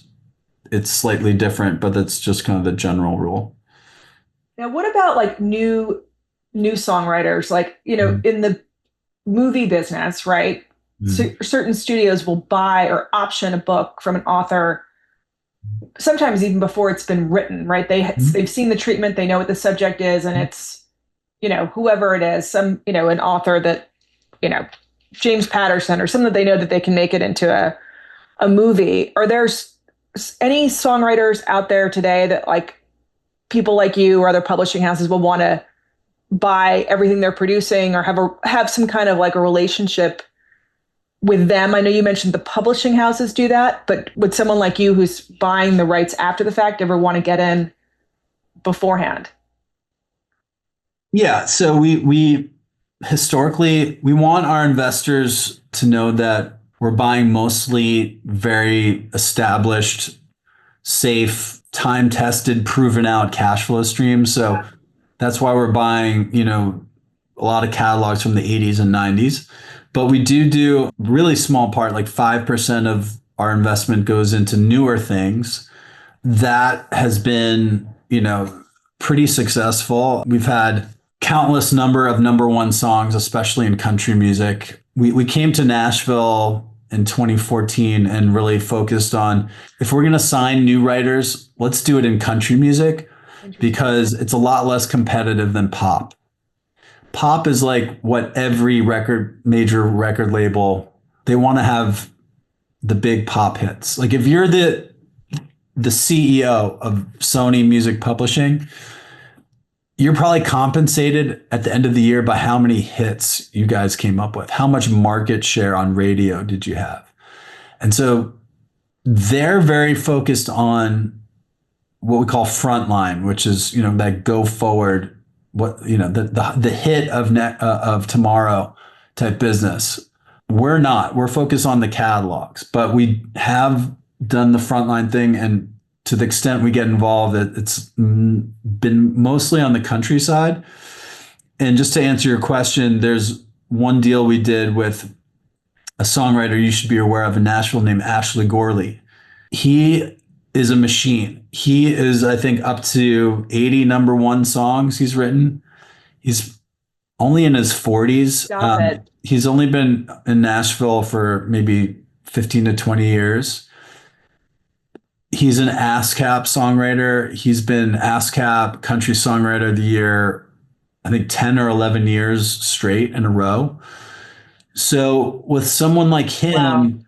it's slightly different, but that's just kind of the general rule. Now, what about like new songwriters? Like, Mhm. in the movie business, right? Mhm. Certain studios will buy or option a book from an author sometimes even before it's been written, right? They've seen the treatment, they know what the subject is, and it's whoever it is, an author that you know James Patterson or something that they know that they can make it into a movie. Are there any songwriters out there today that like people like you or other publishing houses will want to buy everything they're producing or have some kind of like a relationship with them? I know you mentioned the publishing houses do that, but would someone like you who's buying the rights after the fact ever want to get in beforehand? Yeah, so we historically we want our investors to know that we're buying mostly very established, safe, time-tested, proven out cash flow streams. So that's why we're buying, a lot of catalogs from the 80s and 90s. But we do really small part, like 5% of our investment goes into newer things. That has been, pretty successful. We've had countless number of number one songs, especially in country music. We came to Nashville in 2014 and really focused on if we're going to sign new writers, let's do it in country music Interesting. because it's a lot less competitive than pop. Pop is like what every major record label, they want to have the big pop hits. Like if you're the CEO of Sony Music Publishing, you're probably compensated at the end of the year by how many hits you guys came up with. How much market share on radio did you have? And so they're very focused on what we call frontline, which is, that go forward, the hit of tomorrow type business. We're not. We're focused on the catalogs, but we have done the frontline thing, and to the extent we get involved, it's been mostly on the countryside. And just to answer your question, there's one deal we did with a songwriter you should be aware of in Nashville named Ashley Gorley. He is a machine. He is, I think, up to 80 number one songs he's written. He's only in his 40s. Stop it. He's only been in Nashville for maybe 15 to 20 years. He's an ASCAP songwriter. He's been ASCAP Country Songwriter of the Year, I think 10 or 11 years straight in a row. So with someone like Wow. him,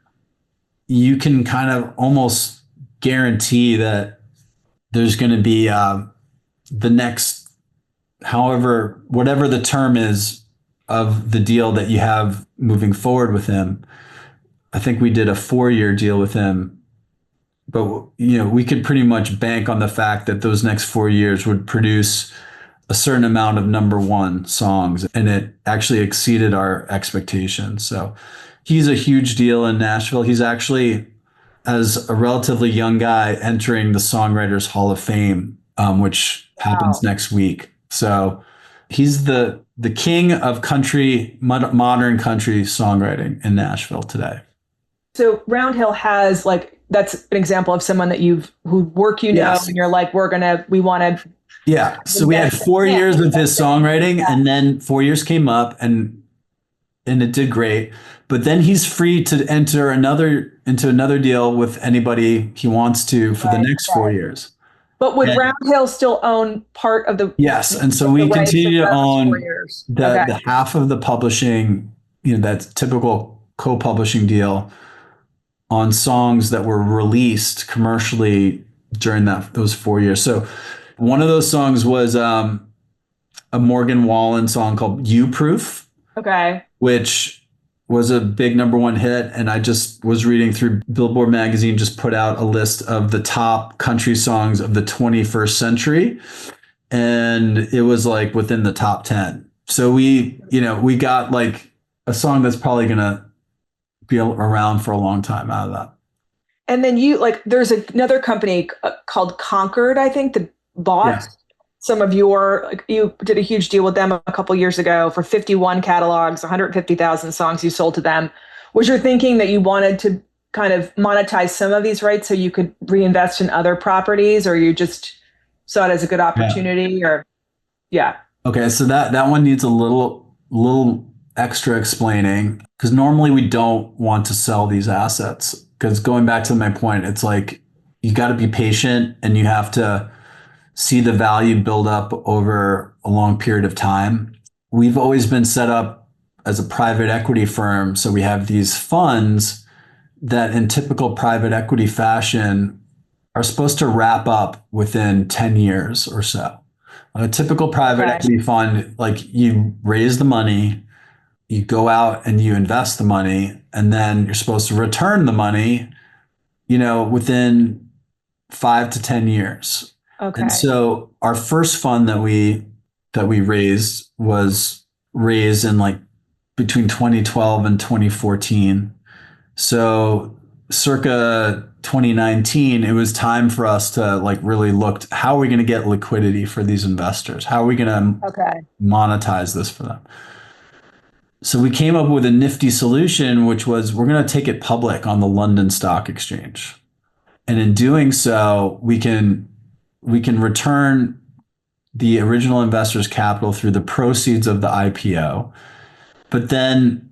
you can kind of almost guarantee that there's going to be the next, however, whatever the term is of the deal that you have moving forward with him. I think we did a 4-year deal with him, but we could pretty much bank on the fact that those next 4 years would produce a certain amount of number one songs, and it actually exceeded our expectations. So he's a huge deal in Nashville. He's actually, as a relatively young guy, entering the Songwriters Hall of Fame, which happens Wow. next week. So he's the king of country, modern country songwriting in Nashville today. So Roundhill has like that's an example of someone that who work Yes. and you're like we want to Yeah. So we had invest 4 years with his in. songwriting, and then 4 years came up, and it did great. But then he's free to enter into another deal with anybody he wants to for the Right. next 4 years. But would And Roundhill still own part of yes, and so the we rights of continue to those four own years? Okay. the half of the publishing, that typical co-publishing deal on songs that were released commercially during those 4 years. So one of those songs was a Morgan Wallen song called "You Proof," Okay. which was a big number one hit. And I just was reading through Billboard magazine, just put out a list of the top country songs of the 21st century. And it was like within the top 10. So we got like a song that's probably going to be around for a long time out of that. And then there's another company called Concord, I think, that Yeah. bought some of you did a huge deal with them a couple years ago for 51 catalogs, 150,000 songs you sold to them. Was your thinking that you wanted to kind of monetize some of these rights so you could reinvest in other properties, or you just saw it as a good Yeah. opportunity? Or yeah. Okay, so that one needs a little extra explaining because normally we don't want to sell these assets because going back to my point, it's like you got to be patient and you have to see the value build up over a long period of time. We've always been set up as a private equity firm, so we have these funds that in typical private equity fashion are supposed to wrap up within 10 years or so. A typical private Okay. equity fund, like you raise the money, you go out and you invest the money, and then you're supposed to return the money, within 5 to 10 years. And Okay. so our first fund that we raised was raised in like between 2012 and 2014. So circa 2019, it was time for us to like really look how are we going to get liquidity for these investors? How are we going to Okay. monetize this for them? So we came up with a nifty solution, which was we're going to take it public on the London Stock Exchange. And in doing so, we can return the original investors' capital through the proceeds of the IPO, but then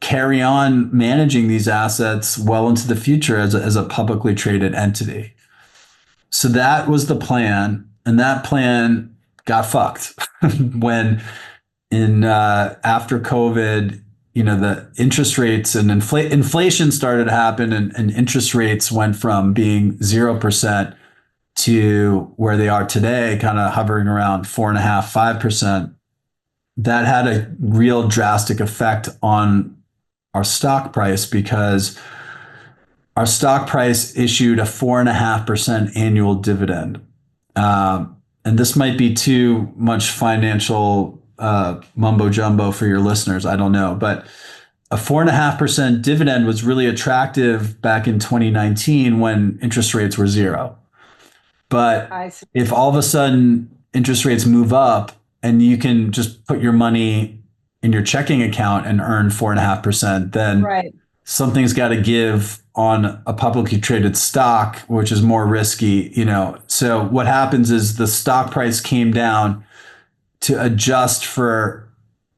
carry on managing these assets well into the future as a publicly traded entity. So that was the plan, and that plan got fucked when in after COVID, the interest rates and inflation started to happen, and interest rates went from being 0% to where they are today, kind of hovering around 4.5, 5%. That had a real drastic effect on our stock price because our stock price issued a 4.5% annual dividend. And this might be too much financial mumbo jumbo for your listeners. I don't know. But a 4.5% dividend was really attractive back in 2019 when interest rates were zero. But I see. if all of a sudden interest rates move up and you can just put your money in your checking account and earn 4.5%, then Right. something's got to give on a publicly traded stock, which is more risky. So what happens is the stock price came down to adjust for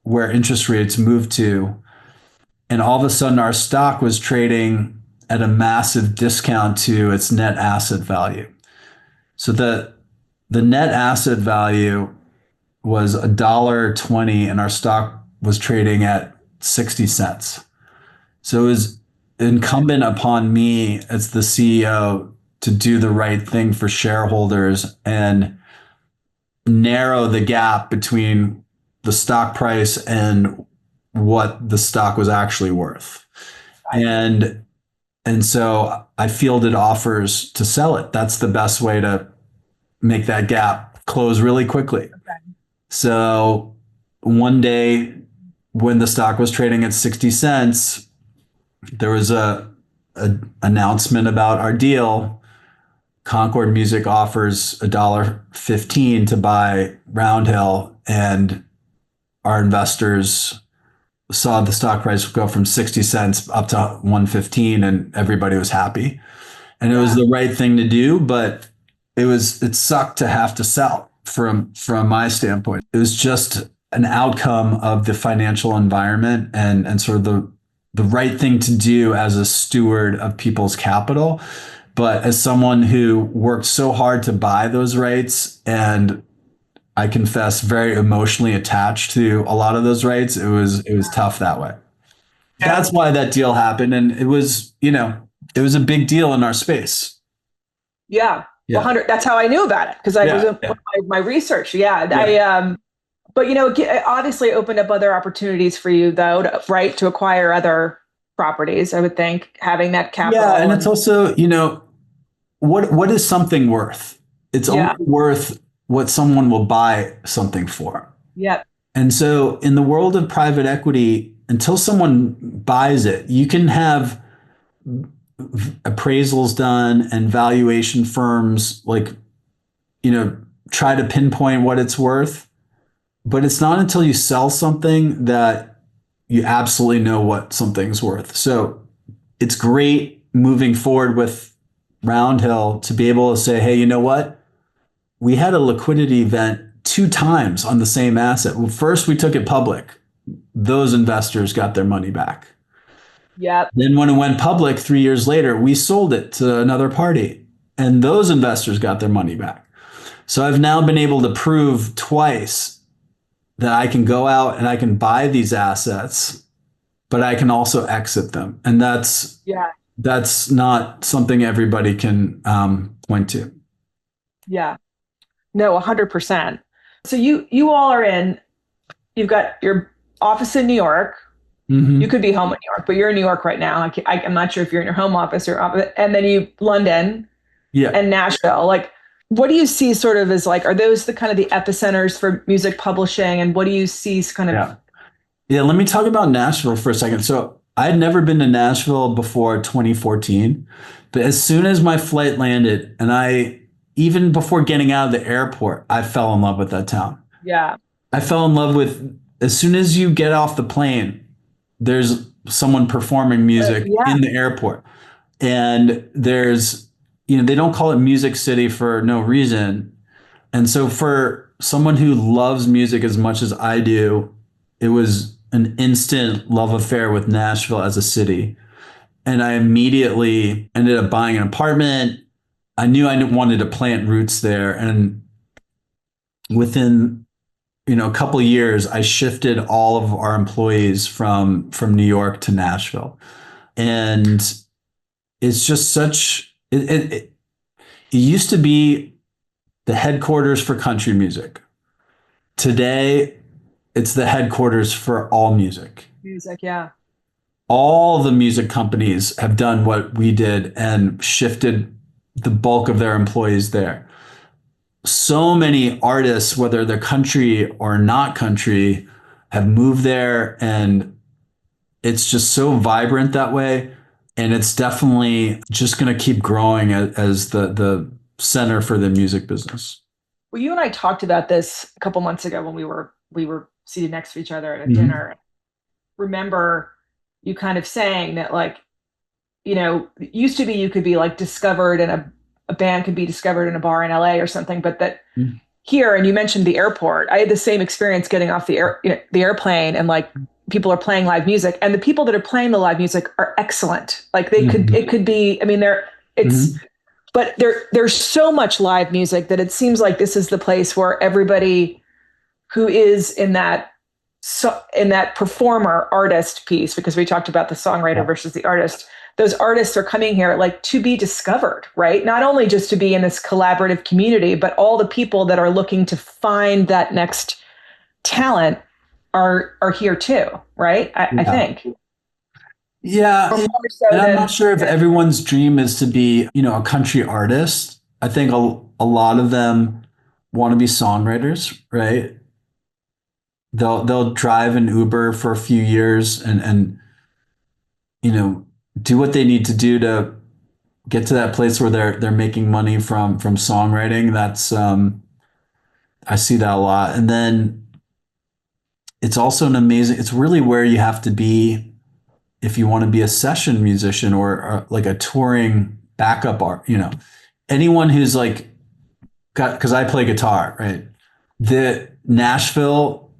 where interest rates moved to. And all of a sudden our stock was trading at a massive discount to its net asset value. So the net asset value was $1.20 and our stock was trading at 60 cents. So it was incumbent upon me as the CEO to do the right thing for shareholders and narrow the gap between the stock price and what the stock was actually worth. And so I fielded offers to sell it. That's the best way to make that gap close really quickly. Okay. So one day when the stock was trading at 60 cents, there was a announcement about our deal. Concord Music offers $1.15 to buy Roundhill, and our investors saw the stock price go from 60 cents up to 115, and everybody was happy. And it was the right thing to do, but it sucked to have to sell from my standpoint. It was just an outcome of the financial environment and sort of the right thing to do as a steward of people's capital. But as someone who worked so hard to buy those rights, and I confess very emotionally attached to a lot of those rights, it was tough that way. That's why that deal happened, and it was a big deal in our space. Yeah. Yeah. 100. That's how I knew about it because I was Yeah. in my research. Yeah. Yeah. But it obviously opened up other opportunities for you, though, right, to acquire other properties. I would think having that Yeah, capital and it's and also, what is something worth? It's only yeah, worth what someone will buy something for. yeah, And so in the world of private equity, until someone buys it, you can have appraisals done and valuation firms you know, try to pinpoint what it's worth. But it's not until you sell something that you absolutely know what something's worth. So it's great moving forward with Roundhill to be able to say, hey, you know what? We had a liquidity event 2 times on the same asset. Well, first, we took it public. Those investors got their money back. yeah, Then, when it went public 3 years later, we sold it to another party, and those investors got their money back. So I've now been able to prove twice that I can go out and I can buy these assets, but I can also exit them, and yeah, that's not something everybody can point to. yeah. No, 100%. So you all are in. You've got your office in New York. You Hmm. could be home in New York, but you're in New York right now. I'm not sure if you're in your home office and then you London Yeah. and Nashville. Like, what do you see sort of as like, are those the kind of the epicenters for music publishing? And what do you see as kind of, Yeah. Yeah. Let me talk about Nashville for a second. So I had never been to Nashville before 2014, but as soon as my flight landed, even before getting out of the airport, I fell in love with that town. yeah, I fell in love with, as soon as you get off the plane, there's someone performing music yeah, in the airport. And they don't call it Music City for no reason. And so for someone who loves music as much as I do, it was an instant love affair with Nashville as a city. And I immediately ended up buying an apartment. I knew I wanted to plant roots there. And within, a couple of years, I shifted all of our employees from New York to Nashville. And it's just it used to be the headquarters for country music. Today, it's the headquarters for all music. music, yeah. All the music companies have done what we did and shifted the bulk of their employees there. So many artists, whether they're country or not country, have moved there, and it's just so vibrant that way. And it's definitely just going to keep growing as the center for the music business. Well, you and I talked about this a couple months ago when we were seated next to each other at a Mhm. dinner. Remember you kind of saying that like, it used to be you could be like discovered in a band could be discovered in a bar in LA or something, but that here, and you mentioned the airport. I had the same experience getting off the airplane, and like people are playing live music, and the people that are playing the live music are excellent. Like Mhm. it could be. I mean, it's, Mhm. but there's so much live music that it seems like this is the place where everybody who is in that performer artist piece, because we talked about the songwriter versus the artist, those artists are coming here like to be discovered, right? Not only just to be in this collaborative community, but all the people that are looking to find that next talent are here too, right? I Yeah. think. Yeah. Or more And so I'm not than sure if everyone's dream is to be, a country artist. I think a lot of them want to be songwriters, right? They'll drive an Uber for a few years and you know do what they need to do to get to that place where they're making money from songwriting. That's I see that a lot. And then it's also it's really where you have to be if you want to be a session musician or like a touring backup art, anyone who's like got, because I play guitar, right? The Nashville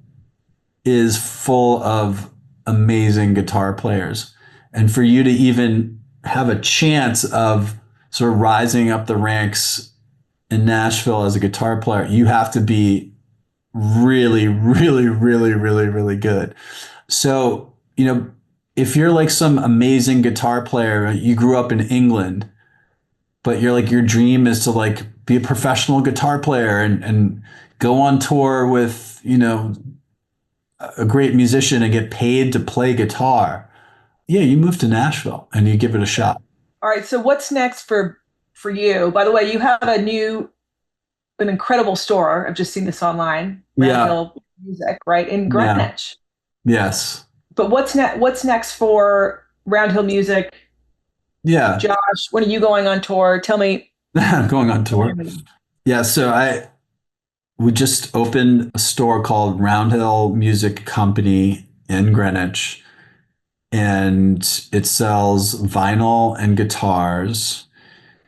is full of amazing guitar players. And for you to even have a chance of sort of rising up the ranks in Nashville as a guitar player, you have to be really, really, really, really, really good. So, if you're like some amazing guitar player, you grew up in England, but you're like, your dream is to like be a professional guitar player and go on tour with, a great musician and get paid to play guitar, yeah, you move to Nashville and you give it a shot. All right. So what's next for you? By the way, you have an incredible store. I've just seen this online, Yeah. Roundhill Music, right in Yeah. Greenwich. Yes. But what's next for Roundhill Music? Yeah. Josh, when are you going on tour? Tell me. I'm going on tour. Yeah. So we just opened a store called Roundhill Music Company in Greenwich, and it sells vinyl and guitars,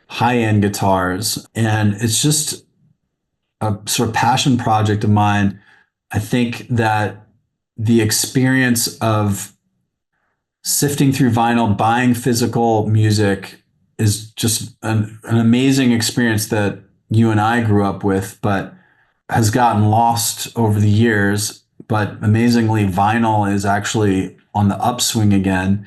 high-end guitars, and it's just a sort of passion project of mine. I think that the experience of sifting through vinyl, buying physical music is just an amazing experience that you and I grew up with, but has gotten lost over the years. But amazingly, vinyl is actually on the upswing again.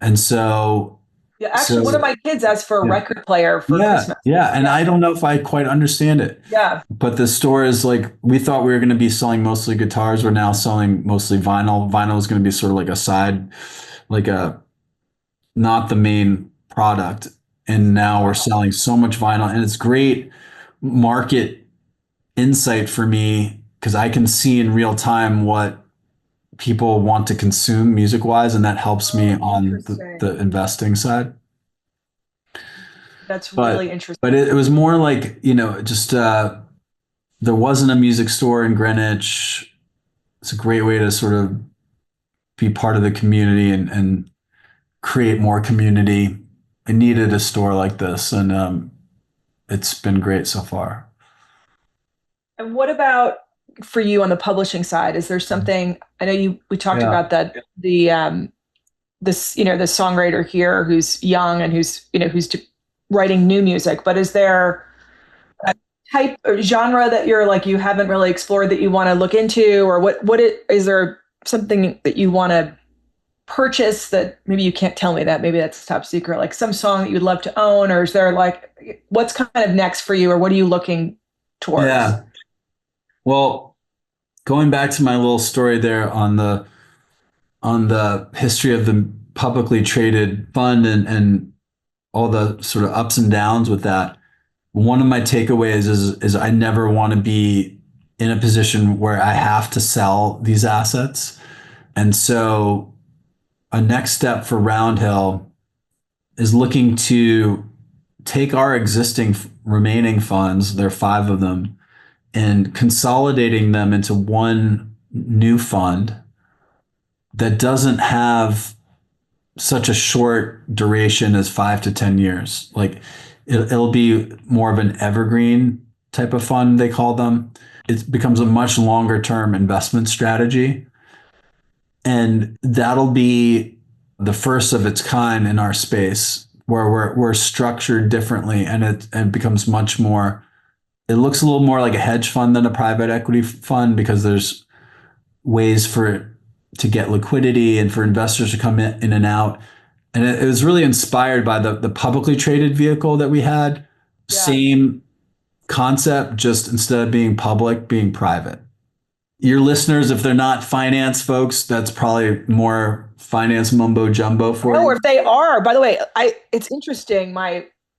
And so, Yeah, actually, one of my kids asked for a yeah, record player for yeah, Christmas. yeah. And Yeah, I don't know if I quite understand it, yeah. but the store is like, we thought we were going to be selling mostly guitars. We're now selling mostly vinyl. Vinyl is going to be sort of like a side, like a, not the main product. And now we're selling so much vinyl, and it's great market insight for me because I can see in real time what people want to consume music wise, and that helps me Oh, on interesting. the investing side. That's But really interesting. it was more like, just there wasn't a music store in Greenwich. It's a great way to sort of be part of the community and create more community. I needed a store like this, and it's been great so far. And what about for you on the publishing side? Is there something I know we talked Yeah. about that this the songwriter here who's young and who's writing new music, but is there a type or genre that you're like you haven't really explored that you want to look into, or is there something that you want to purchase that maybe you can't tell me that maybe that's top secret, like some song that you'd love to own, or is there like what's kind of next for you, or what are you looking towards? Yeah. Well, going back to my little story there on the history of the publicly traded fund and all the sort of ups and downs with that, one of my takeaways is I never want to be in a position where I have to sell these assets. And so a next step for Roundhill is looking to take our existing remaining funds, there are five of them, and consolidating them into one new fund that doesn't have such a short duration as 5 to 10 years. Like it'll be more of an evergreen type of fund, they call them. It becomes a much longer term investment strategy. And that'll be the first of its kind in our space where we're structured differently, and it becomes much more, it looks a little more like a hedge fund than a private equity fund because there's ways for it to get liquidity and for investors to come in and out. And it was really inspired by the publicly traded vehicle that we had. Yeah. Same concept, just instead of being public, being private. Your listeners, if they're not finance folks, that's probably more finance mumbo jumbo for Oh, you. or if they are, by the way, it's interesting.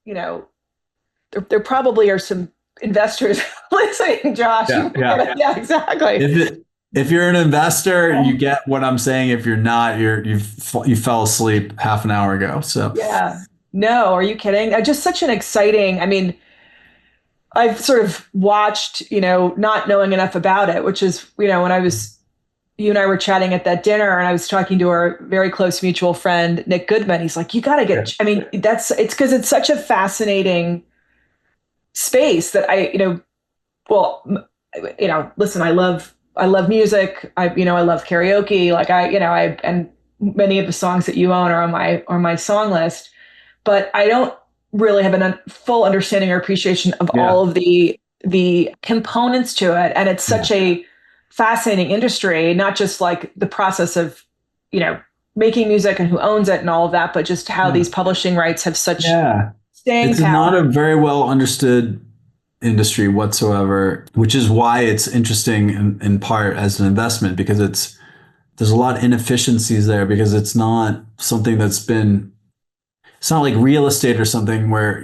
There probably are some investors listening, Josh. Yeah, exactly. If you're an investor, you get what I'm saying. If you're not, you fell asleep half an hour ago. So Yeah. No, are you kidding? Just such an exciting, I mean, I've sort of watched, not knowing enough about it, which is, when you and I were chatting at that dinner and I was talking to our very close mutual friend, Nick Goodman. He's like, you got to get, I mean, it's because it's such a fascinating space that listen, I love music. I love karaoke. Like and many of the songs that you own are on my song list, but I don't really have a full understanding or appreciation of all of the components to it. And it's such a fascinating industry, not just like the process of, making music and who owns it and all of that, but just how these publishing rights have such staying it's power. not a very well understood industry whatsoever, which is why it's interesting in part as an investment, because there's a lot of inefficiencies there, because it's not something it's not like real estate or something where,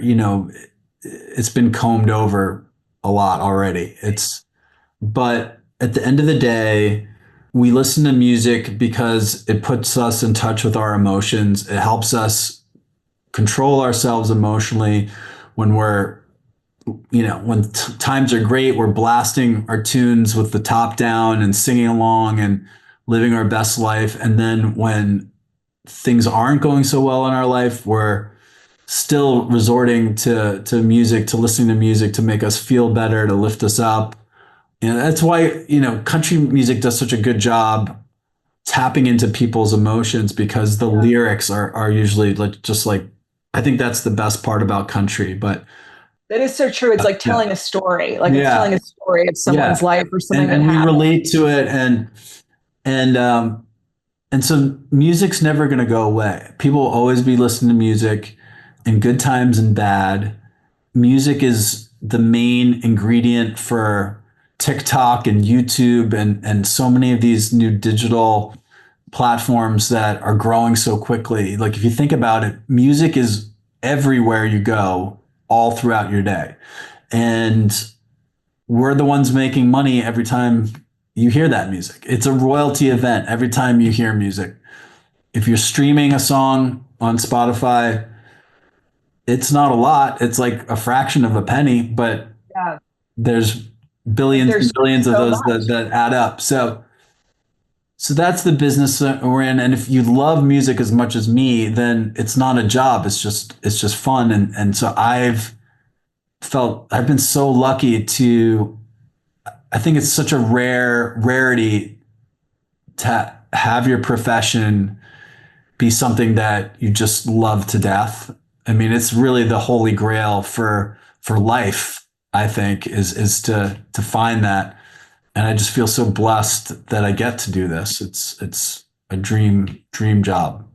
it's been combed over a lot already. But at the end of the day, we listen to music because it puts us in touch with our emotions. It helps us control ourselves emotionally when when times are great, we're blasting our tunes with the top down and singing along and living our best life. And then when things aren't going so well in our life, we're still resorting to music, to listening to music to make us feel better, to lift us up. And that's why, country music does such a good job tapping into people's emotions, because the lyrics are usually like, I think that's the best part about country. But That is so true. It's like telling a story, like it's yeah, telling a story of someone's life or something that and we happened. relate to it, and and so music's never going to go away. People will always be listening to music in good times and bad. Music is the main ingredient for TikTok and YouTube and so many of these new digital platforms that are growing so quickly. Like if you think about it, music is everywhere you go all throughout your day. And we're the ones making money every time you hear that music. It's a royalty event every time you hear music. If you're streaming a song on Spotify, it's not a lot. It's like a fraction of a penny, but Yeah. there's But billions and there's billions of so those much. that add up. So that's the business that we're in. And if you love music as much as me, then it's not a job. It's just fun. And so I've been so lucky to, I think it's such a rarity to have your profession be something that you just love to death. I mean, it's really the holy grail for life, I think, is to find that. And I just feel so blessed that I get to do this. It's a dream job.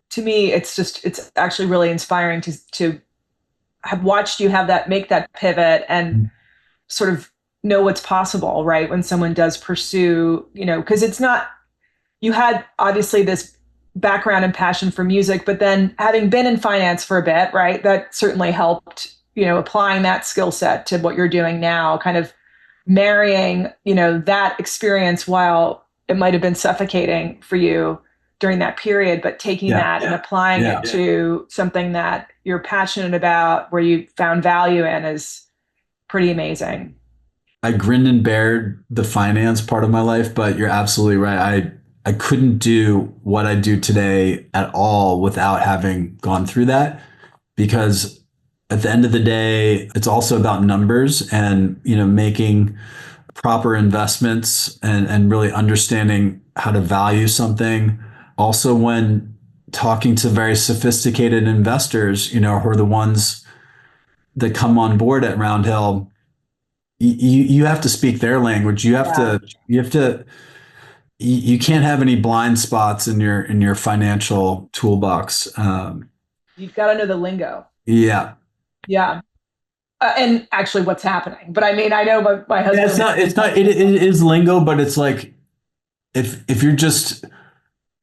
To me, it's actually really inspiring to have watched you have that make that pivot and sort of know what's possible, right? When someone does pursue, because it's not, you had obviously this background and passion for music, but then having been in finance for a bit, right? That certainly helped, applying that skill set to what you're doing now, kind of marrying, that experience while it might have been suffocating for you during that period, but taking Yeah. that and applying Yeah. it to something that you're passionate about, where you found value in, is pretty amazing. I grinned and bared the finance part of my life, but you're absolutely right. I couldn't do what I do today at all without having gone through that, because at the end of the day, it's also about numbers and, making proper investments and really understanding how to value something. Also, when talking to very sophisticated investors, who are the ones that come on board at Roundhill, you have to speak their language. You have to you can't have any blind spots in your financial toolbox. You've got to know the lingo. Yeah. Yeah. And actually what's happening. But I mean, I know my Yeah, husband. it is lingo, but it's like if you're just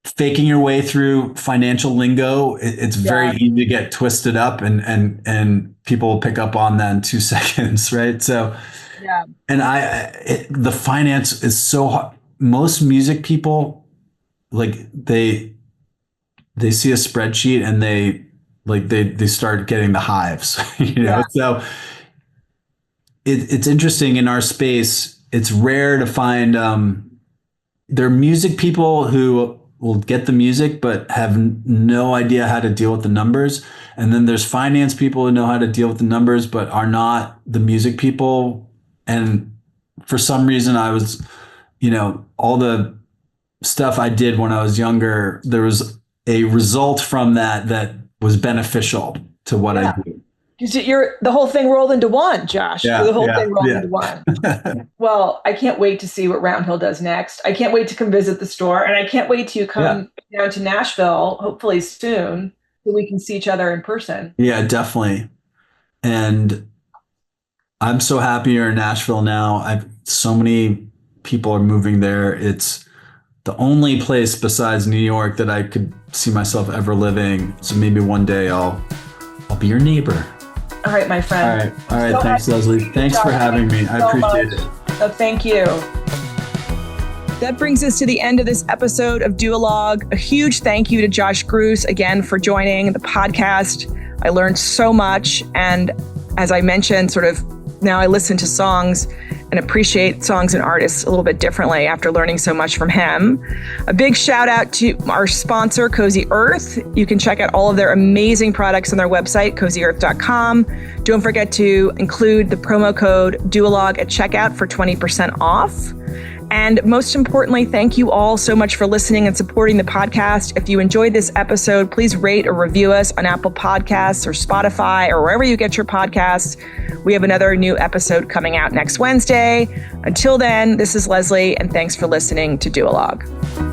faking your way through financial lingo, it's very Yeah. easy to get twisted up, and people will pick up on that in 2 seconds, right? So, Yeah. and the finance is so hard. Most music people, like they see a spreadsheet and they start getting the hives, Yeah. So it's interesting in our space. It's rare to find there are music people who will get the music but have no idea how to deal with the numbers, and then there's finance people who know how to deal with the numbers but are not the music people. And for some reason, I was, all the stuff I did when I was younger, there was a result from that was beneficial to what I Yeah. do. Because you're the whole thing rolled into one, Josh. The Yeah, whole yeah, thing rolled yeah. into one. Well, I can't wait to see what Roundhill does next. I can't wait to come visit the store, and I can't wait to Yeah, come down to Nashville, hopefully soon, so we can see each other in person. yeah, definitely. And I'm so happy you're in Nashville now. So many people are moving there. It's the only place besides New York that I could see myself ever living. So maybe one day I'll be your neighbor. All right, my friend. All right. Thanks, Leslie. Thanks for having me. I appreciate it. Oh, thank you. That brings us to the end of this episode of Duologue. A huge thank you to Josh Gruss again for joining the podcast. I learned so much. And as I mentioned, sort of now I listen to songs and appreciate songs and artists a little bit differently after learning so much from him. A big shout out to our sponsor, Cozy Earth. You can check out all of their amazing products on their website, cozyearth.com. Don't forget to include the promo code Duologue at checkout for 20% off. And most importantly, thank you all so much for listening and supporting the podcast. If you enjoyed this episode, please rate or review us on Apple Podcasts or Spotify or wherever you get your podcasts. We have another new episode coming out next Wednesday. Until then, this is Leslie, and thanks for listening to Duologue.